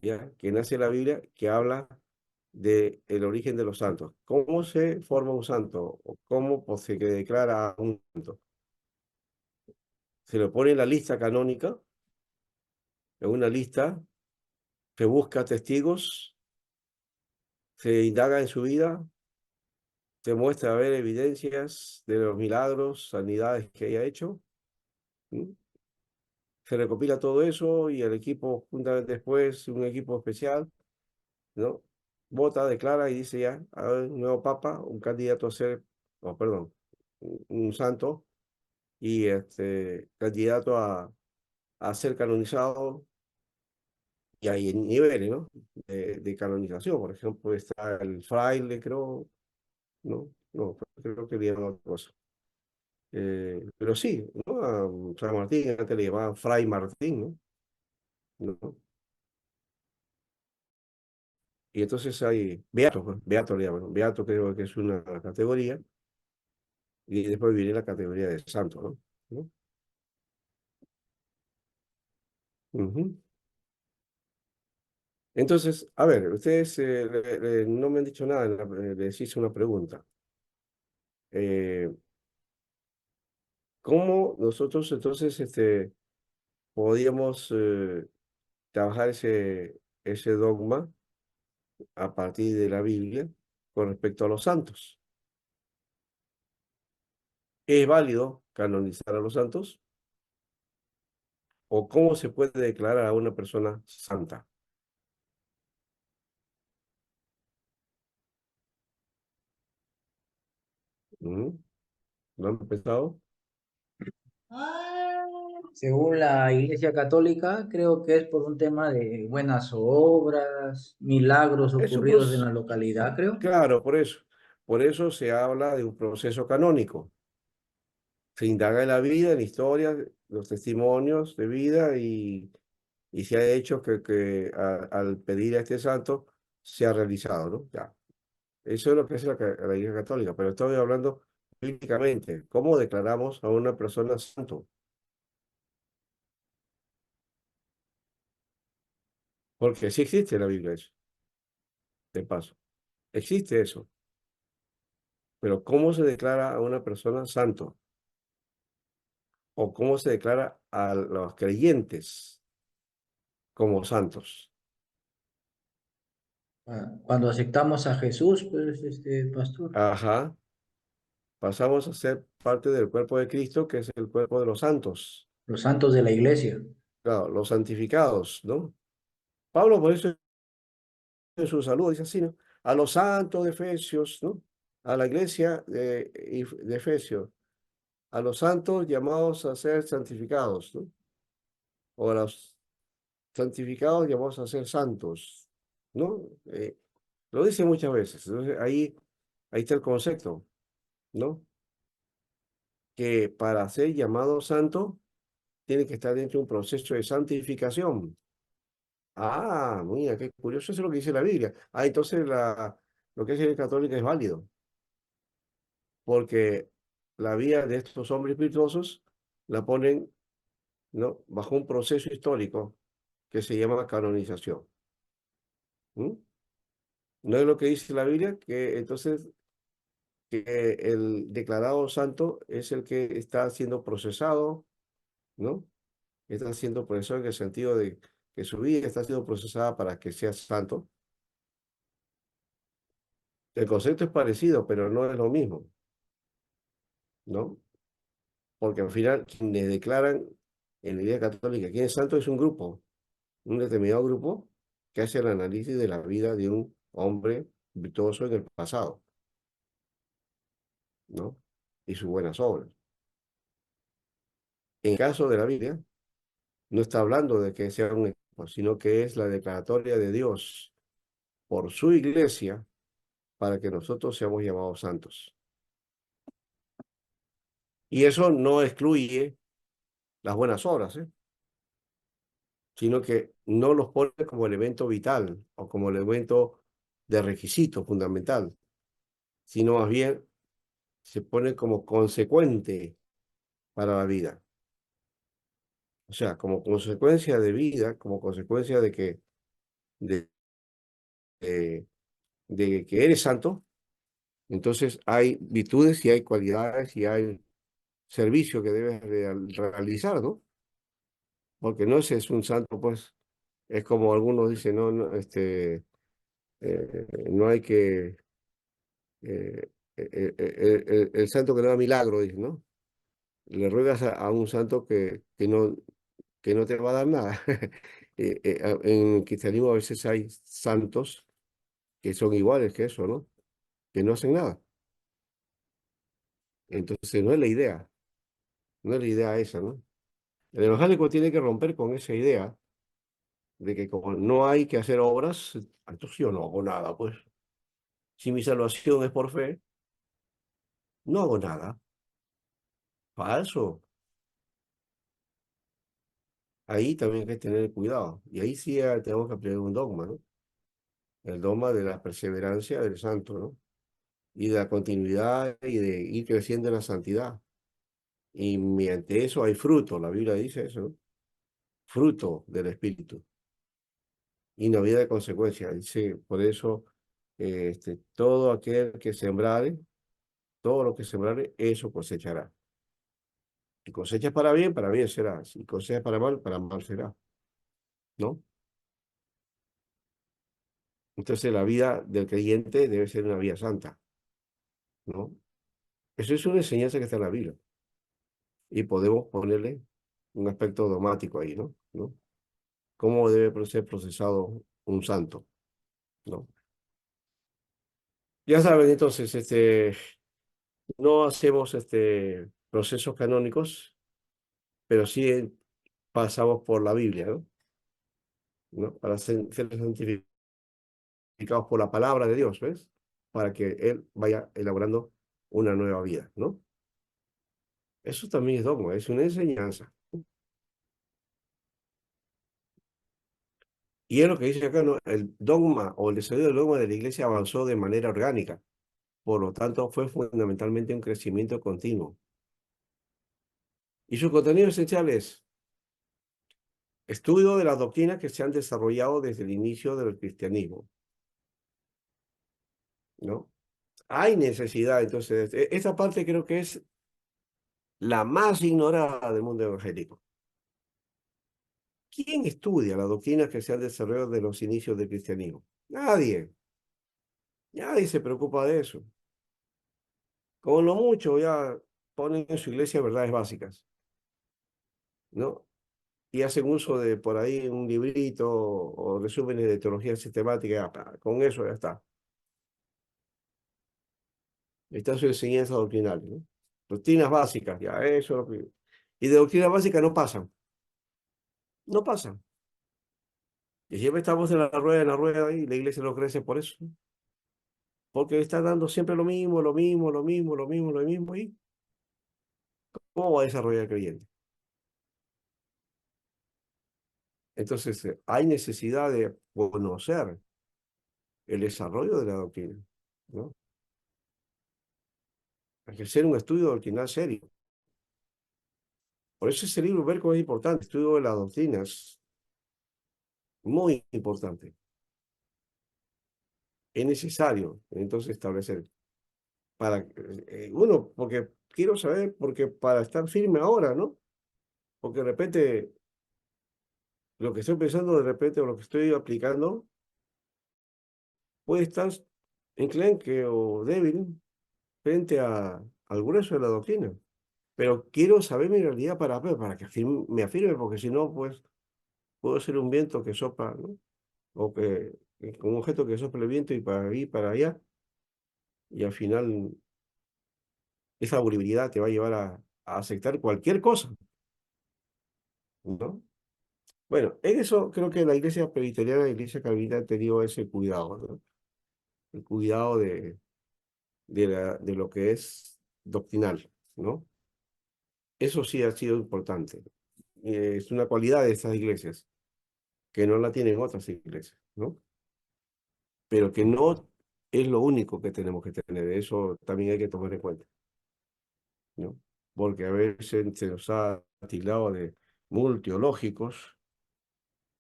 ya, que nace en la Biblia, que habla del origen de los santos? ¿Cómo se forma un santo? ¿O cómo pues, se declara un santo? Se lo pone en la lista canónica, en una lista, se busca testigos, se indaga en su vida, se muestra a ver evidencias de los milagros, sanidades que haya hecho. ¿Mm? Se recopila todo eso y el equipo, juntamente después, un equipo especial, ¿no? Vota, declara y dice ya, a ver, un nuevo papa, un candidato a ser, oh, perdón, un santo y candidato a ser canonizado. Y hay niveles, ¿no? De canonización. Por ejemplo, está el fraile, creo, ¿no? No, creo que le llaman otra cosa. Pero sí, ¿no? A San Martín antes le llamaban Fray Martín, ¿no? ¿No? Y entonces hay beato, pues, beato le llaman, ¿no? Beato creo que es una categoría, y después viene la categoría de santo, ¿no? ¿No? Ujú. Entonces, a ver, ustedes no me han dicho nada, les hice una pregunta. Eh, ¿Cómo nosotros entonces podíamos trabajar ese dogma a partir de la Biblia con respecto a los santos? ¿Es válido canonizar a los santos? o cómo se puede declarar a una persona santa. ¿Lo han pensado? Según la Iglesia Católica, creo que es por un tema de buenas obras, milagros Es un ocurridos en la proceso, localidad, creo. claro, por eso. Por eso se habla de un proceso canónico. Se indaga en la vida, en la historia, los testimonios de vida y se ha hecho al pedir a este santo se ha realizado, ¿no? Ya. Eso es lo que es la Iglesia Católica, pero estoy hablando bíblicamente. ¿Cómo declaramos a una persona santo? Porque sí existe en la Biblia eso, de paso. Existe eso. Pero ¿cómo se declara a una persona santo? ¿O cómo se declara a los creyentes como santos? Cuando aceptamos a Jesús, pues, pastor, Ajá. Pasamos a ser parte del cuerpo de Cristo, que es el cuerpo de los santos. los santos de la iglesia. Claro, los santificados, ¿no? Pablo, por eso en su saludo dice así, ¿no? A los santos de Efesios, ¿no? A la iglesia de Efesios, a los santos llamados a ser santificados, ¿no? O a los santificados llamados a ser santos, ¿no? Lo dice muchas veces. Entonces, ahí está el concepto, ¿no? Que para ser llamado santo, tiene que estar dentro de un proceso de santificación. Ah, mira, qué curioso, eso es lo que dice la Biblia. Ah, entonces lo que es el católico es válido, porque la vida de estos hombres virtuosos la ponen, ¿no? Bajo un proceso histórico que se llama canonización. ¿Mm? ¿No es lo que dice la Biblia? Que entonces que el declarado santo es el que está siendo procesado, ¿no? Está siendo procesado en el sentido de que su vida está siendo procesada para que sea santo. El concepto es parecido, pero no es lo mismo, ¿no? Porque al final quienes declaran en la Iglesia Católica quién es santo es un determinado grupo que hace el análisis de la vida de un hombre virtuoso en el pasado, ¿no? Y sus buenas obras. En caso de la Biblia, no está hablando de que sea un equipo, sino que es la declaratoria de Dios por su iglesia para que nosotros seamos llamados santos. Y eso no excluye las buenas obras, ¿eh? Sino que no los pone como elemento vital o como elemento de requisito fundamental, sino más bien se pone como consecuente para la vida. O sea, como consecuencia de vida, como consecuencia de, de, de que eres santo, entonces hay virtudes y hay cualidades y hay servicio que debes realizar, ¿no? Porque no ese es un santo, pues, es como algunos dicen, no, no, no hay que, el santo que no da milagro, dice, ¿no? Le ruegas a un santo que no te va a dar nada. En el cristianismo a veces hay santos que son iguales que eso, ¿no? Que no hacen nada. Entonces no es la idea, no es la idea esa, ¿no? El evangélico tiene que romper con esa idea de que como no hay que hacer obras, entonces yo no hago nada, pues. Si mi salvación es por fe, no hago nada. Falso. Ahí también hay que tener cuidado. Y ahí sí tenemos que aprender un dogma, ¿no? El dogma de la perseverancia del santo, ¿no? Y de la continuidad y de ir creciendo en la santidad. Y mediante eso hay fruto, la Biblia dice eso, ¿no? Fruto del Espíritu. Y no vida de consecuencia. Dice, por eso, todo aquel que sembrare, todo lo que sembrare, eso cosechará. Si cosechas para bien será. Si cosechas para mal será, ¿no? Entonces la vida del creyente debe ser una vida santa, ¿no? Eso es una enseñanza que está en la Biblia. Y podemos ponerle un aspecto dogmático ahí, ¿no? ¿No? ¿Cómo debe ser procesado un santo? ¿No? Ya saben, entonces, no hacemos procesos canónicos, pero sí pasamos por la Biblia, ¿no? ¿No? Para ser santificados por la palabra de Dios, ¿ves? Para que Él vaya elaborando una nueva vida, ¿no? Eso también es dogma, es una enseñanza. Y es lo que dice acá, ¿no? El dogma o el desarrollo del dogma de la iglesia avanzó de manera orgánica. Por lo tanto, fue fundamentalmente un crecimiento continuo. Y su contenido esencial es estudio de las doctrinas que se han desarrollado desde el inicio del cristianismo, ¿no? Hay necesidad, entonces, esta parte creo que es la más ignorada del mundo evangélico. ¿Quién estudia las doctrinas que se han desarrollado de los inicios del cristianismo? Nadie. Nadie se preocupa de eso. Con lo mucho ya ponen en su iglesia verdades básicas, ¿no? Y hacen uso de por ahí un librito o resúmenes de teología sistemática, con eso ya está. Está su enseñanza doctrinal, ¿no? Doctrinas básicas, ya, eso es lo que... Y de doctrinas básicas no pasan, no pasan. Y siempre estamos en la rueda, y la iglesia no crece por eso, ¿no? Porque está dando siempre lo mismo, lo mismo, lo mismo, lo mismo, lo mismo, y ¿cómo va a desarrollar el creyente? Entonces, hay necesidad de conocer el desarrollo de la doctrina, ¿no? Hay que hacer un estudio doctrinal serio. Por eso ese libro, Berco, es importante. Estudio de las doctrinas, muy importante. Es necesario, entonces, establecer. Uno, porque quiero saber, porque para estar firme ahora, ¿no? Porque de repente, lo que estoy pensando de repente, o lo que estoy aplicando, puede estar enclenque o débil frente al grueso de la doctrina. Pero quiero saber mi realidad para que me afirme, porque si no, pues puedo ser un viento que sopla, ¿no? O un objeto que sopla el viento y para ahí, para allá, y al final esa volubilidad te va a llevar a aceptar cualquier cosa, ¿no? Bueno, en eso creo que la iglesia presbiteriana y la iglesia calvinista han tenido ese cuidado, ¿no? El cuidado de lo que es doctrinal, ¿no? Eso sí ha sido importante. Es una cualidad de estas iglesias, que no la tienen otras iglesias, ¿no? Pero que no es lo único que tenemos que tener. Eso también hay que tomar en cuenta, ¿no? Porque a veces se nos ha tildado de multiológicos,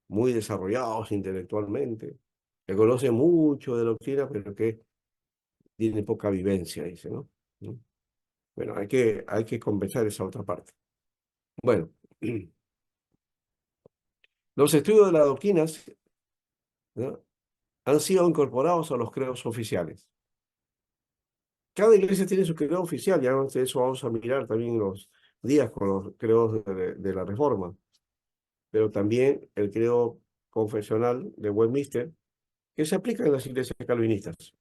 muy desarrollados intelectualmente, que conocen mucho de doctrina, pero que tienen poca vivencia, dice, ¿no? ¿No? Bueno, hay que compensar esa otra parte. Bueno, los estudios de las doctrinas, ¿no?, han sido incorporados a los credos oficiales. Cada iglesia tiene su credo oficial, ya de eso vamos a mirar también en los días con los credos de la Reforma, pero también el credo confesional de Westminster, que se aplica en las iglesias calvinistas.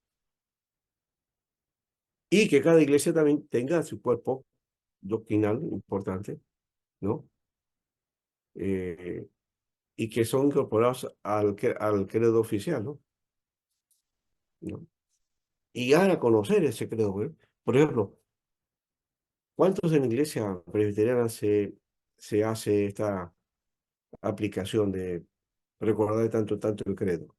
Y que cada iglesia también tenga su cuerpo doctrinal importante, ¿no? Y que son incorporados al credo oficial, ¿no? ¿No? Y dar a conocer ese credo, ¿eh? Por ejemplo, ¿cuántos en la iglesia presbiteriana se hace esta aplicación de recordar tanto, tanto el credo?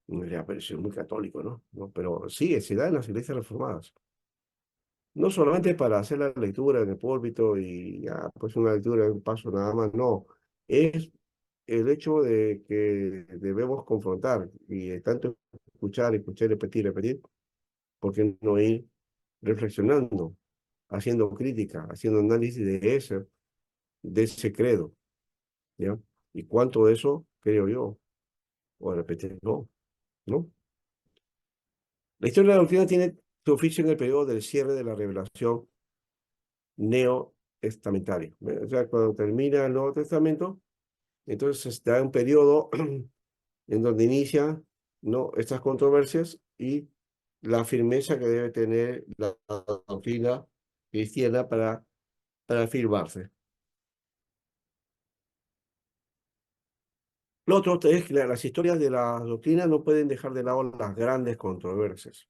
Me le ha parecido muy católico, ¿no? ¿No? Pero sí, se da en las iglesias reformadas. No solamente para hacer la lectura en el púlpito y ya, pues una lectura en un paso nada más, no. Es el hecho de que debemos confrontar y tanto escuchar, escuchar, repetir, repetir, porque no ir reflexionando, haciendo crítica, haciendo análisis de ese credo, ¿ya? Y cuánto de eso creo yo, o de repente no, ¿no? La historia de la doctrina tiene su oficio en el periodo del cierre de la revelación testamentario. O sea, cuando termina el Nuevo Testamento, entonces se da un periodo en donde inicia, ¿no?, estas controversias y la firmeza que debe tener la doctrina cristiana para afirmarse. Lo otro es que las historias de la doctrina no pueden dejar de lado las grandes controversias.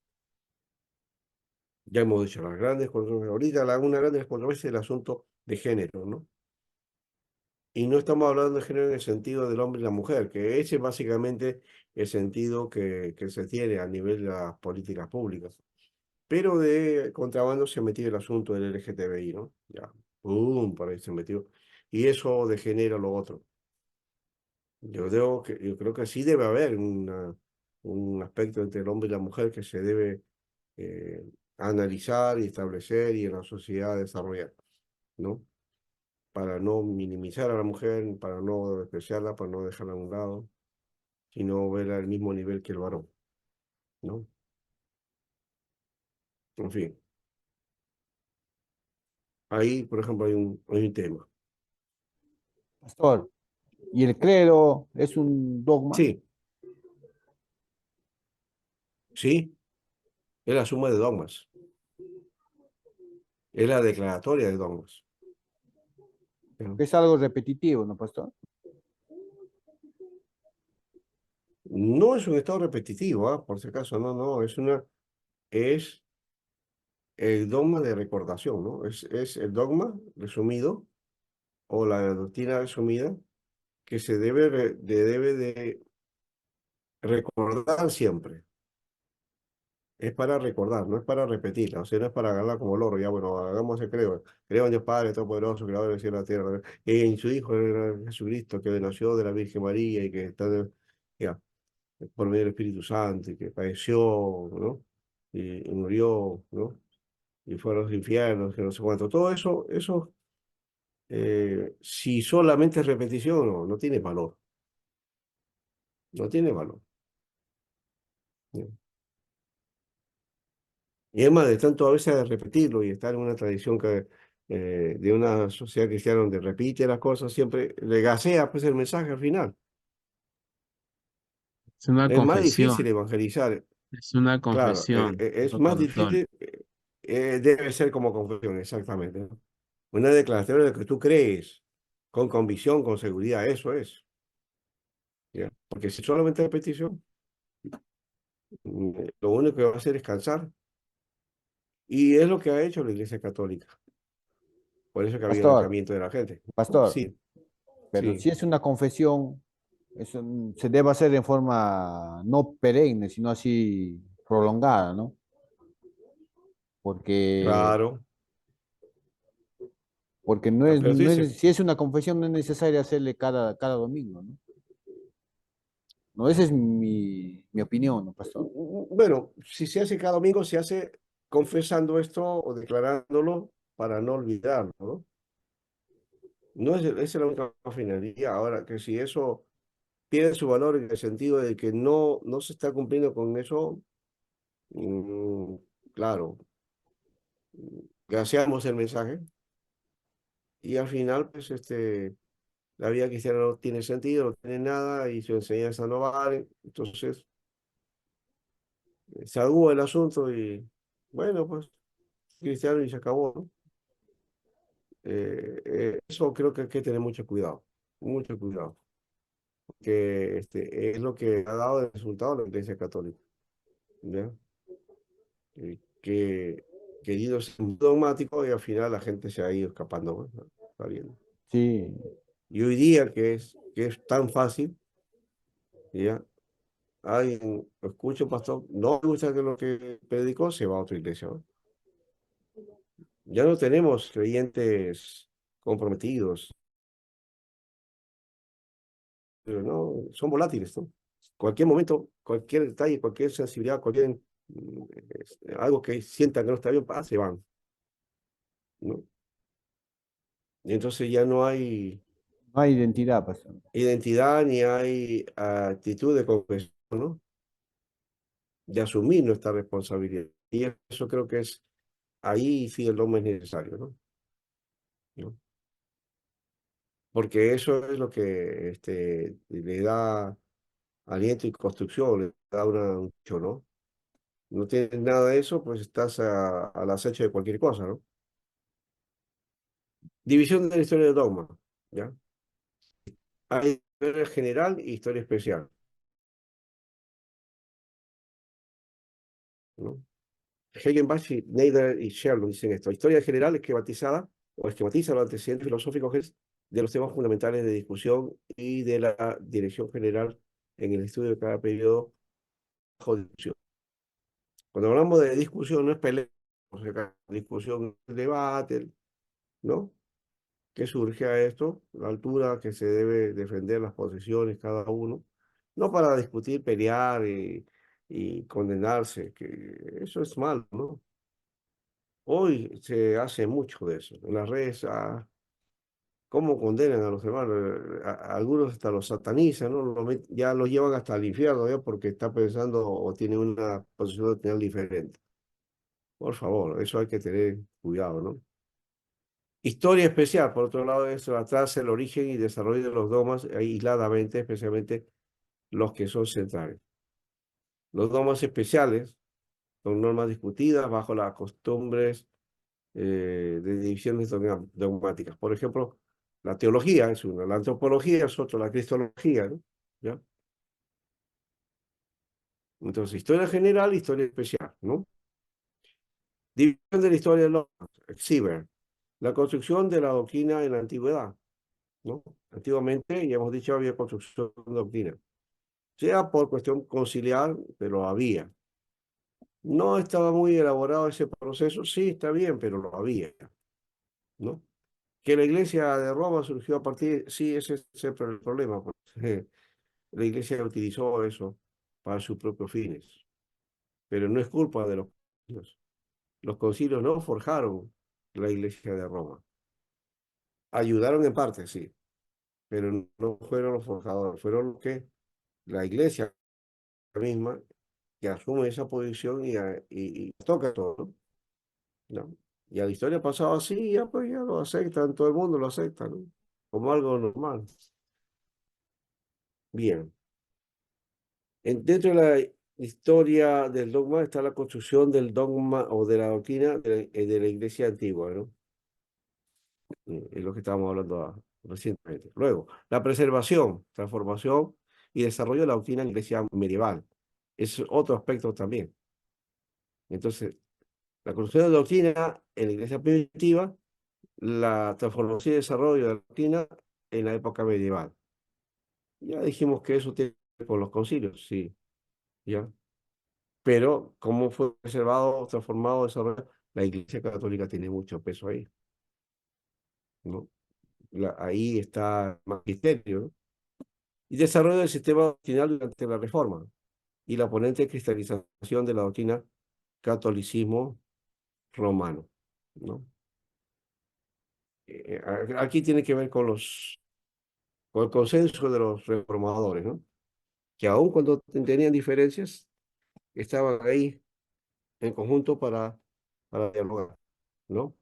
Ya hemos dicho, las grandes controversias. Ahorita una grande controversia es el asunto de género, ¿no? Y no estamos hablando de género en el sentido del hombre y la mujer, que ese es básicamente el sentido que se tiene a nivel de las políticas públicas. Pero de contrabando se ha metido el asunto del LGTBI, ¿no? Ya, ¡pum!, por ahí se metió. Y eso degenera lo otro. Yo creo que sí debe haber un aspecto entre el hombre y la mujer que se debe eh, analizar y establecer y en la sociedad desarrollar, ¿no? Para no minimizar a la mujer, para no despreciarla, para no dejarla a un lado, sino verla al mismo nivel que el varón, ¿no? En fin, ahí, por ejemplo, hay un tema. Pastor, ¿y el credo es un dogma? Sí, sí, es la suma de dogmas, es la declaratoria de dogmas, ¿no? Es algo repetitivo, ¿no, pastor? No es un estado repetitivo, ¿ah? Por si acaso, no, es el dogma de recordación, ¿no? Es el dogma resumido o la doctrina resumida que se debe de recordar siempre. Es para recordar, no es para repetirla, o sea, no es para agarrarla como loro, ya bueno, hagamos el creo en Dios Padre Todopoderoso, creador del cielo y la tierra, y en su Hijo Jesucristo, que nació de la Virgen María y que está, ya, por medio del Espíritu Santo, y que padeció, ¿no? Y murió, ¿no? Y fue a los infiernos, que no sé cuánto. Todo eso, si solamente es repetición, no tiene valor, no tiene valor. ¿No? Y es más, de tanto a veces repetirlo y estar en una tradición de una sociedad cristiana donde repite las cosas, siempre le gasea pues el mensaje al final. Es una Es más confesión, difícil evangelizar, es una claro, confesión, un es más recordatorio. difícil, debe ser como confesión, exactamente, ¿no? Una declaración de lo que tú crees, con convicción, con seguridad, eso es. ¿Ya? Porque si solamente repetición, lo único que va a hacer es cansar. Y es lo que ha hecho la Iglesia Católica. Por eso que ha habido Pastor, alejamiento de la gente. pastor, Sí, pero sí. si es una confesión, eso se debe hacer en forma no perenne, sino así prolongada, ¿no? Porque, Claro, porque pero tú dices, si es una confesión, no es necesario hacerle cada domingo, ¿no? No, esa es mi opinión, ¿no, pastor? bueno, si se hace cada domingo, se hace confesando esto o declarándolo para no olvidarlo, ¿no? No es, esa es la única finalidad. Ahora, que si eso pierde su valor en el sentido de que no se está cumpliendo con eso, mm, claro, gaseamos el mensaje y al final, pues, la vida cristiana no tiene sentido, no tiene nada y su enseñanza no vale. Entonces, se agúa el asunto y, bueno, pues, cristiano y se acabó, ¿no? Eso creo que hay que tener mucho cuidado, que es lo que ha dado el resultado a la Iglesia Católica, ¿ya? Que querido ser muy dogmático y al final la gente se ha ido escapando, ¿no? Está bien. Sí, Y hoy día que es tan fácil, ¿ya? Alguien escucha un pastor, no le gusta que lo que predicó, se va a otra iglesia, ¿no? Ya no tenemos creyentes comprometidos, pero no, son volátiles, ¿no? Cualquier momento, cualquier detalle, cualquier sensibilidad, algo que sientan que no está bien, se van, ¿no? Y entonces ya no hay no hay identidad, pastor. identidad ni hay actitud de confesión, ¿no? De asumir nuestra responsabilidad. Y eso creo que ahí sí el hombre es necesario, ¿no? ¿no? Porque eso es lo que le da aliento y construcción, le da un hecho, ¿no? No tienes nada de eso, pues estás al acecho de cualquier cosa, ¿no? División de la historia del dogma, ¿ya? Hay historia general y historia especial, ¿no? Hagenbach, Neider y Sherlock dicen esto. Historia general esquematizada o esquematiza los antecedentes filosóficos de los temas fundamentales de discusión y de la dirección general en el estudio de cada periodo bajo discusión. Cuando hablamos de discusión, no es pelea, o sea, discusión, debate, ¿no? ¿Qué surge a esto? La altura que se debe defender las posiciones cada uno, no para discutir, pelear y condenarse, que eso es malo, ¿no? Hoy se hace mucho de eso. En las redes, ¿cómo condenan a los demás? Algunos hasta los satanizan, ¿no? Ya los llevan hasta el infierno, ¿ya? Porque está pensando o tiene una posición opinión diferente. Por favor, eso hay que tener cuidado, ¿no? Historia especial, por otro lado, eso atrás el origen y desarrollo de los dogmas aisladamente, especialmente los que son centrales. Los dogmas especiales son normas discutidas bajo las costumbres de divisiones dogmáticas. Por ejemplo, la teología es una, la antropología es otra, la cristología, ¿no? ¿Ya? Entonces, historia general, historia especial, ¿no? División de la historia de los Exhiber, la construcción de la doctrina en la antigüedad, ¿no? Antiguamente, ya hemos dicho, había construcción de doctrina, sea por cuestión conciliar, pero había. No estaba muy elaborado ese proceso, sí, está bien, pero lo había, ¿no? Que la iglesia de Roma surgió a partir, sí, ese es siempre el problema, pues, la iglesia utilizó eso para sus propios fines, pero no es culpa de los concilios. Los concilios no forjaron la iglesia de Roma. Ayudaron en parte, sí, pero no fueron los forjadores, fueron los que la iglesia misma que asume esa posición y toca todo, ¿no? Y a la historia ha pasado así, ya pues ya lo aceptan, todo el mundo lo acepta, ¿no? Como algo normal. Bien. Dentro de la historia del dogma está la construcción del dogma o de la doctrina de la iglesia antigua, ¿no? Es lo que estábamos hablando recientemente. Luego, la preservación, transformación y desarrollo de la doctrina en la iglesia medieval. Es otro aspecto también. Entonces, la construcción de la doctrina en la iglesia primitiva, la transformación y desarrollo de la doctrina en la época medieval. Ya dijimos que eso tiene que ver con los concilios, sí, ya. Pero cómo fue preservado, transformado, desarrollado, la Iglesia Católica tiene mucho peso ahí, ¿no? Ahí está el magisterio, ¿no? Y desarrollo del sistema doctrinal durante la Reforma y la ponente cristalización de la doctrina catolicismo romano, ¿no? Aquí tiene que ver con el consenso de los reformadores, ¿no? Que aun cuando tenían diferencias, estaban ahí en conjunto para dialogar, ¿no?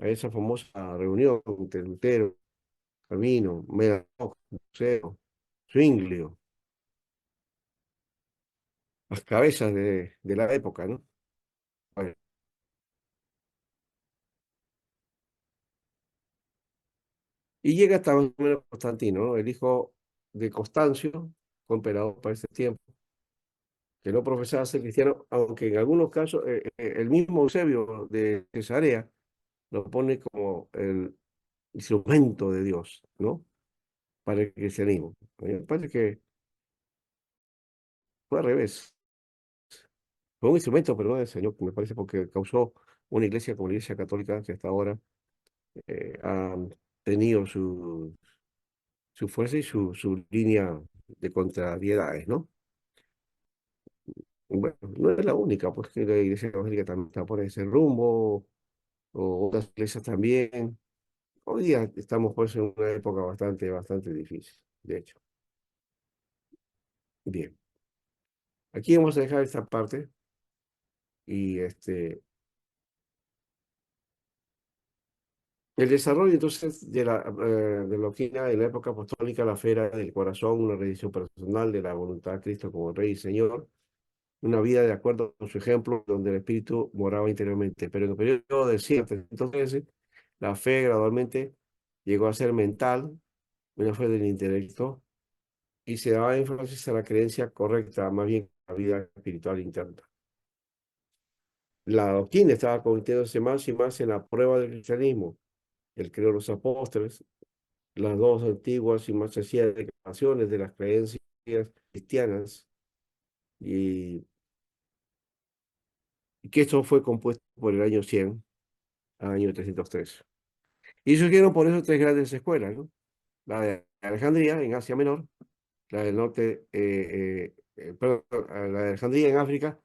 A esa famosa reunión entre Lutero, Calvino, Melanchthon, Museo, Zwinglio, las cabezas de la época, ¿no? Bueno, y llega hasta más o menos Constantino, ¿no? El hijo de Constancio, fue emperador para ese tiempo, que no profesaba ser cristiano, aunque en algunos casos el mismo Eusebio de Cesarea lo pone como el instrumento de Dios, ¿no? Para el cristianismo. Me parece que fue al revés. Fue un instrumento, pero no del Señor, me parece, porque causó una iglesia como la Iglesia Católica que hasta ahora ha tenido su fuerza y su línea de contrariedades, ¿no? Bueno, no es la única, pues que la Iglesia Evangélica también está por ese rumbo, o otras iglesias también. Hoy día estamos pues en una época bastante difícil, de hecho. Bien, aquí vamos a dejar esta parte y El desarrollo entonces de la doctrina en la época apostólica, la fe era del corazón, una rendición personal de la voluntad de Cristo como Rey y Señor, una vida de acuerdo con su ejemplo, donde el Espíritu moraba interiormente. Pero en el periodo del siglo 313, la fe gradualmente llegó a ser mental, una fe del intelecto, y se daba énfasis a la creencia correcta, más bien a la vida espiritual interna. La doctrina estaba convirtiéndose más y más en la prueba del cristianismo, el credo de los apóstoles, las dos antiguas y más sencillas declaraciones de las creencias cristianas, y, y que esto fue compuesto por el año 100 al año 303. Y surgieron por eso tres grandes escuelas, ¿no? La de Alejandría en Asia Menor, la del norte, perdón, la de Alejandría en África,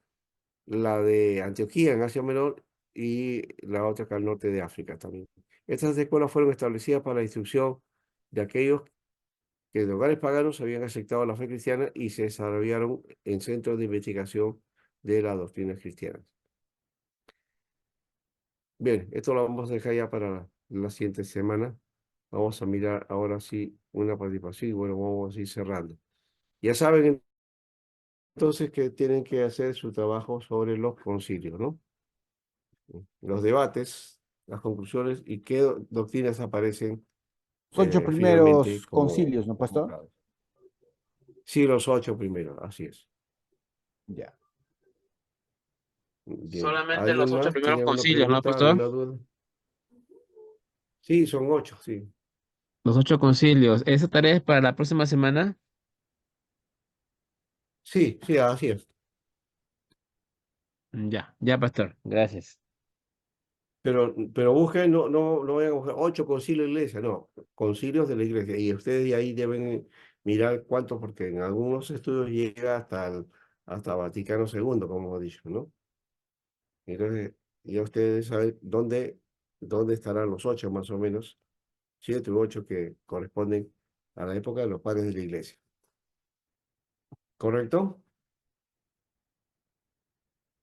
la de Antioquía en Asia Menor y la otra acá al norte de África también. Estas escuelas fueron establecidas para la instrucción de aquellos que en lugares paganos habían aceptado la fe cristiana y se desarrollaron en centros de investigación de las doctrinas cristianas. Bien, esto lo vamos a dejar ya para la siguiente semana. Vamos a mirar ahora sí una participación y bueno, vamos a ir cerrando. Ya saben entonces que tienen que hacer su trabajo sobre los concilios, ¿no? Los debates, las conclusiones y qué doctrinas aparecen Los 8 finalmente primeros como concilios, ¿no, pastor? convocados. Sí, los 8 primeros, así es. Ya. Bien. Solamente los ¿Alguien 8 más primeros tiene alguna concilios, ¿no, pregunta, pastor? alguna duda? Sí, son 8, sí. Los 8 concilios. ¿Esa tarea es para la próxima semana? Sí, sí, así es. Ya, ya, pastor. Gracias. Pero busquen, no vayan a buscar 8 concilios de la iglesia, no, concilios de la iglesia. Y ustedes de ahí deben mirar cuántos, porque en algunos estudios llega hasta Vaticano II, como hemos dicho, ¿no? Entonces, ya ustedes saben dónde estarán los 8 más o menos, 7 u 8 que corresponden a la época de los padres de la iglesia. ¿Correcto?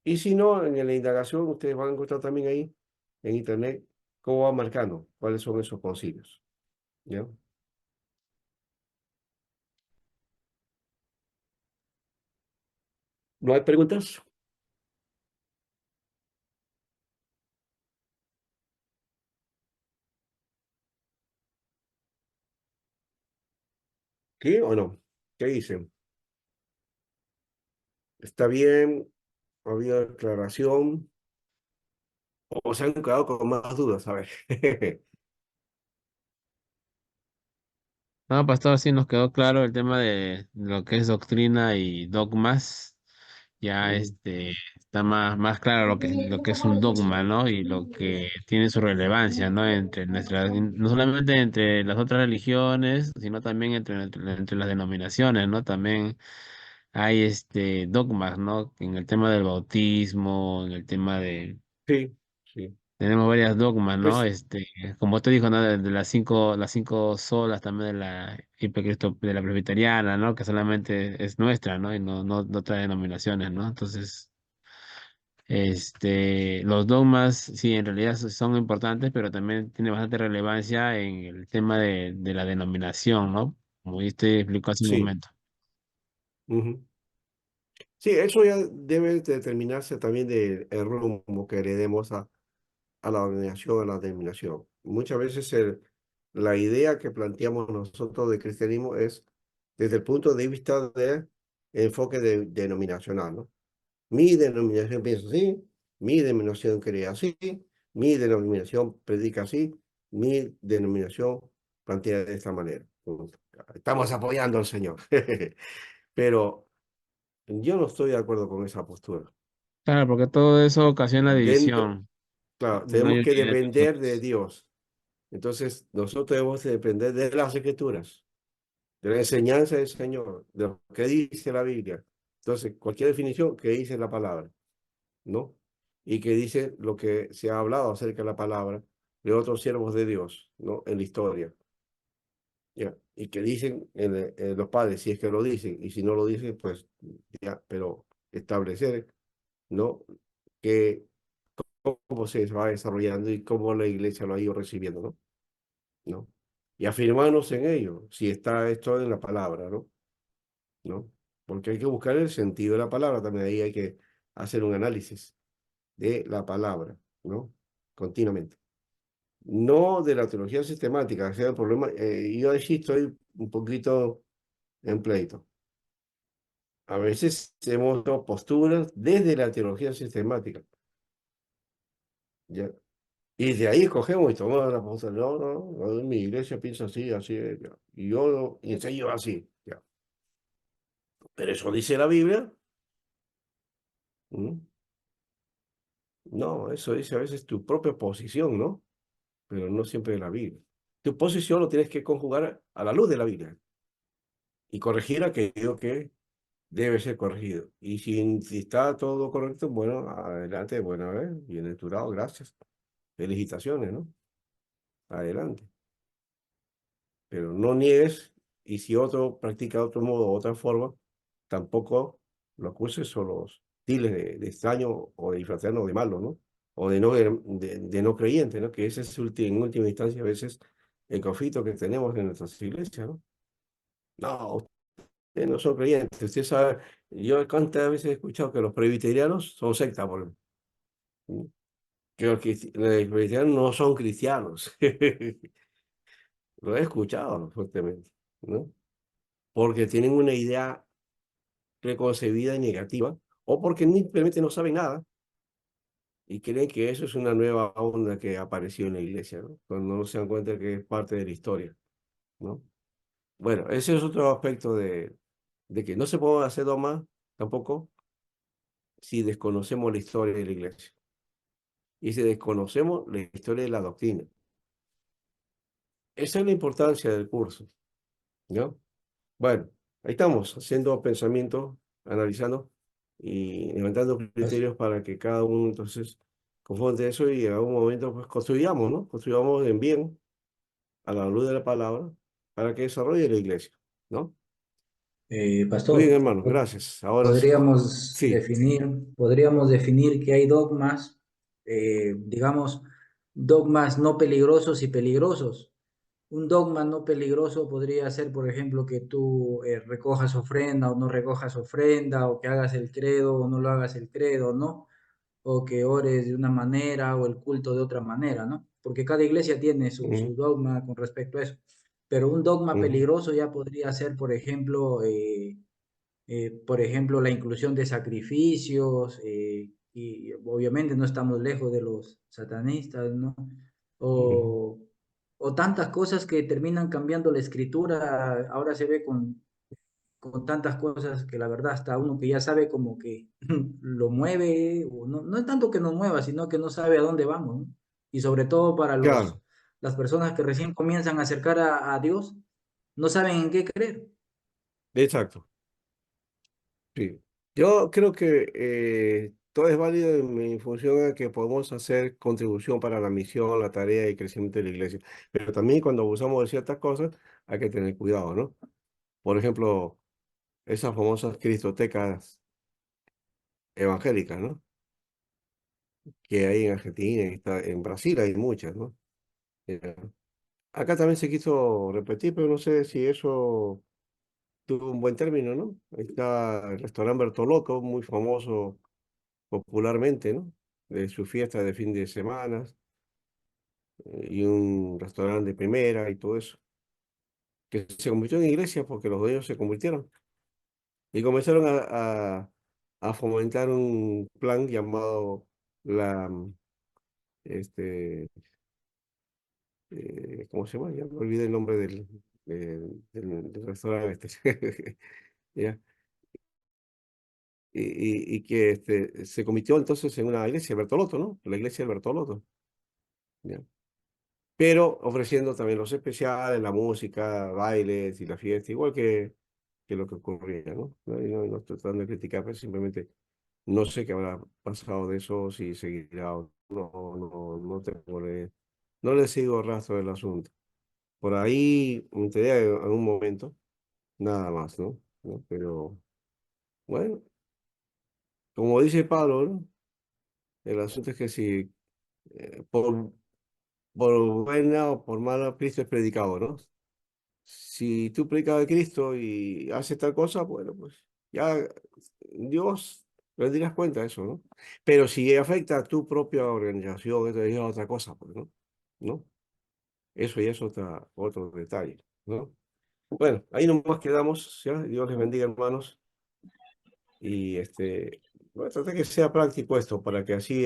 Y si no, en la indagación ustedes van a encontrar también ahí en internet cómo va marcando cuáles son esos concilios. ¿Ya? ¿No hay preguntas? ¿Sí o no? ¿Qué dicen? ¿Está bien? ¿Ha habido aclaración? ¿O se han quedado con más dudas? A ver. No, pastor, sí nos quedó claro el tema de lo que es doctrina y dogmas. Ya Mm, está más claro lo que es un dogma, ¿no? Y lo que tiene su relevancia, ¿no? Entre no solamente entre las otras religiones, sino también entre las denominaciones, ¿no? También hay dogmas, ¿no? En el tema del bautismo, en el tema de sí, sí. tenemos varias dogmas, ¿no? Pues Como te dijo, ¿no? De las cinco solas también de la de la presbiteriana, ¿no? Que solamente es nuestra, ¿no? Y no trae denominaciones, ¿no? Entonces, los dogmas, sí, en realidad son importantes, pero también tiene bastante relevancia en el tema de la denominación, ¿no? Como usted explicó hace un sí. momento. Ujú. Sí, eso ya debe determinarse también del el rumbo que le demos a la organización, a la denominación. Muchas veces la idea que planteamos nosotros de cristianismo es desde el punto de vista de enfoque denominacional, ¿no? Mi denominación piensa así, mi denominación cree así, mi denominación predica así, mi denominación plantea de esta manera. Estamos apoyando al Señor. Pero yo no estoy de acuerdo con esa postura. Claro, porque todo eso ocasiona Dentro, división. claro, No hay tenemos que unidad entre depender de nosotros. Dios. Entonces, nosotros debemos de depender de las Escrituras, de la enseñanza del Señor, de lo que dice la Biblia. Entonces, cualquier definición que dice la palabra, ¿no? Y que dice lo que se ha hablado acerca de la palabra de otros siervos de Dios, ¿no? En la historia. ¿Ya? Y que dicen los padres, si es que lo dicen, y si no lo dicen, pues ya, pero establecer, ¿no? Que cómo se va desarrollando y cómo la iglesia lo ha ido recibiendo, ¿no? ¿no? Y afirmarnos en ello, si está esto en la palabra, ¿no? ¿No? Porque hay que buscar el sentido de la palabra, también ahí hay que hacer un análisis de la palabra, ¿no? Continuamente. No de la teología sistemática, o sea, el problema, yo allí estoy un poquito en pleito. A veces hemos dado posturas desde la teología sistemática, ¿ya? Y de ahí escogemos y tomamos la postura. No, no, no, mi iglesia piensa así, así, ya. Y yo y enseño así, ya. Pero eso dice la Biblia. ¿Mm? No, eso dice a veces tu propia posición, ¿no? Pero no siempre de la Biblia. Tu posición lo tienes que conjugar a la luz de la Biblia y corregir aquello que debe ser corregido. Y si está todo correcto, bueno, adelante, bueno, a ver, bienaventurado, gracias. Felicitaciones, ¿no? Adelante. Pero no niegues, y si otro practica de otro modo, otra forma, tampoco lo acuses o los diles de extraño o de infraterno o de malo, ¿no? O de no creyente, ¿no? Que ese es en última instancia a veces el conflicto que tenemos en nuestras iglesias, ¿no? No, ustedes no son creyentes, usted sabe, yo cuántas veces he escuchado que los presbiterianos son secta, por ejemplo, ¿no? Que los presbiterianos no son cristianos. Lo he escuchado fuertemente, ¿no? Porque tienen una idea preconcebida y negativa, o porque simplemente no saben nada y creen que eso es una nueva onda que apareció en la iglesia, ¿no? Cuando no se dan cuenta que es parte de la historia, ¿no? Bueno, ese es otro aspecto de que no se puede hacer dogma tampoco si desconocemos la historia de la iglesia y si desconocemos la historia de la doctrina. Esa es la importancia del curso, ¿no? Bueno, ahí estamos, haciendo pensamiento, analizando y levantando criterios para que cada uno entonces confronte eso y en algún momento pues construyamos, ¿no? Construyamos en bien a la luz de la palabra para que desarrolle la iglesia, ¿no? Muy bien, Pastor, hermano, gracias. Ahora sí, podríamos sí. definir, podríamos definir que hay dogmas, digamos, dogmas no peligrosos y peligrosos. Un dogma no peligroso podría ser, por ejemplo, que tú recojas ofrenda o no recojas ofrenda, o que hagas el credo o no lo hagas el credo, ¿no? O que ores de una manera o el culto de otra manera, ¿no? Porque cada iglesia tiene su Ujú, dogma con respecto a eso. Pero un dogma ujú, peligroso ya podría ser, por ejemplo, la inclusión de sacrificios, y obviamente no estamos lejos de los satanistas, ¿no? ujú. O, o tantas cosas que terminan cambiando la escritura. Ahora se ve con tantas cosas que la verdad hasta uno que ya sabe como que lo mueve, o no, no es tanto que nos mueva, sino que no sabe a dónde vamos, ¿no? Y sobre todo para Claro, las personas que recién comienzan a acercar a Dios, no saben en qué creer. exacto. Sí. Yo creo que todo es válido en función a que podemos hacer contribución para la misión, la tarea y crecimiento de la iglesia. Pero también cuando abusamos de ciertas cosas hay que tener cuidado, ¿no? Por ejemplo, esas famosas cristotecas evangélicas, ¿no? Que hay en Argentina, en Brasil hay muchas, ¿no? Eh, Acá también se quiso repetir, pero no sé si eso tuvo un buen término, ¿no? Ahí está el restaurante Bertolotto, muy famoso popularmente, ¿no? De su fiesta de fin de semana, y un restaurante de primera y todo eso, que se convirtió en iglesia porque los dueños se convirtieron y comenzaron a fomentar un plan llamado la, este, ¿cómo se llama? Ya me olvidé el nombre del restaurante este. ¿Ya? Y que se convirtió entonces en una iglesia, Bertolotto, ¿no? La iglesia del Bertolotto. ¿Ya? Pero ofreciendo también los especiales, la música, bailes y la fiesta, igual que lo que ocurría, ¿no? No estoy tratando de criticar, pero simplemente no sé qué habrá pasado de eso, si seguirá o no no le sigo rastro del asunto. Por ahí me enteré en algún momento, nada más, ¿no? ¿No? Pero bueno, como dice Pablo, ¿no? El asunto es que si por por buena o por mala, Cristo es predicado, ¿no? Si tú predicas de Cristo y haces tal cosa, bueno, pues ya Dios rendirás cuenta de eso, ¿no? Pero si afecta a tu propia organización, eso ya es otra cosa, pues, ¿no? ¿No? Eso ya es otro detalle, ¿no? Bueno, ahí nomás quedamos, ¿ya? Dios les bendiga, hermanos. Y voy a tratar que sea práctico esto, para que así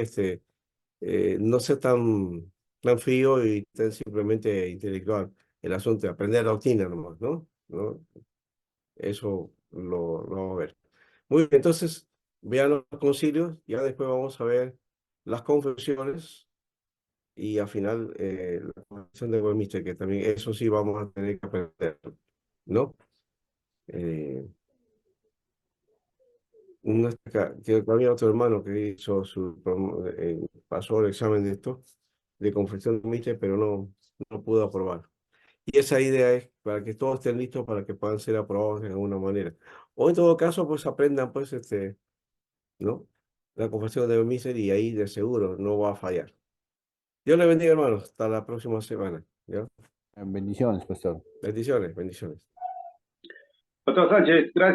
no sea tan frío y tan simplemente intelectual el asunto de aprender doctrina nomás, ¿no? ¿No? Eso lo vamos a ver. Muy bien, entonces vean los concilios, ya después vamos a ver las confesiones y al final la confesión de Westminster, que también eso sí vamos a tener que aprender, ¿no? Eh, que había otro hermano que hizo pasó el examen de esto, de confesión de Westminster, pero no pudo aprobar. Y esa idea es para que todos estén listos para que puedan ser aprobados de alguna manera. O en todo caso, pues aprendan, pues, ¿no? La confesión de Westminster y ahí de seguro no va a fallar. Dios le bendiga, hermanos. Hasta la próxima semana. ¿Ya? Bendiciones, pastor. Bendiciones, bendiciones. Pastor Sánchez, gracias.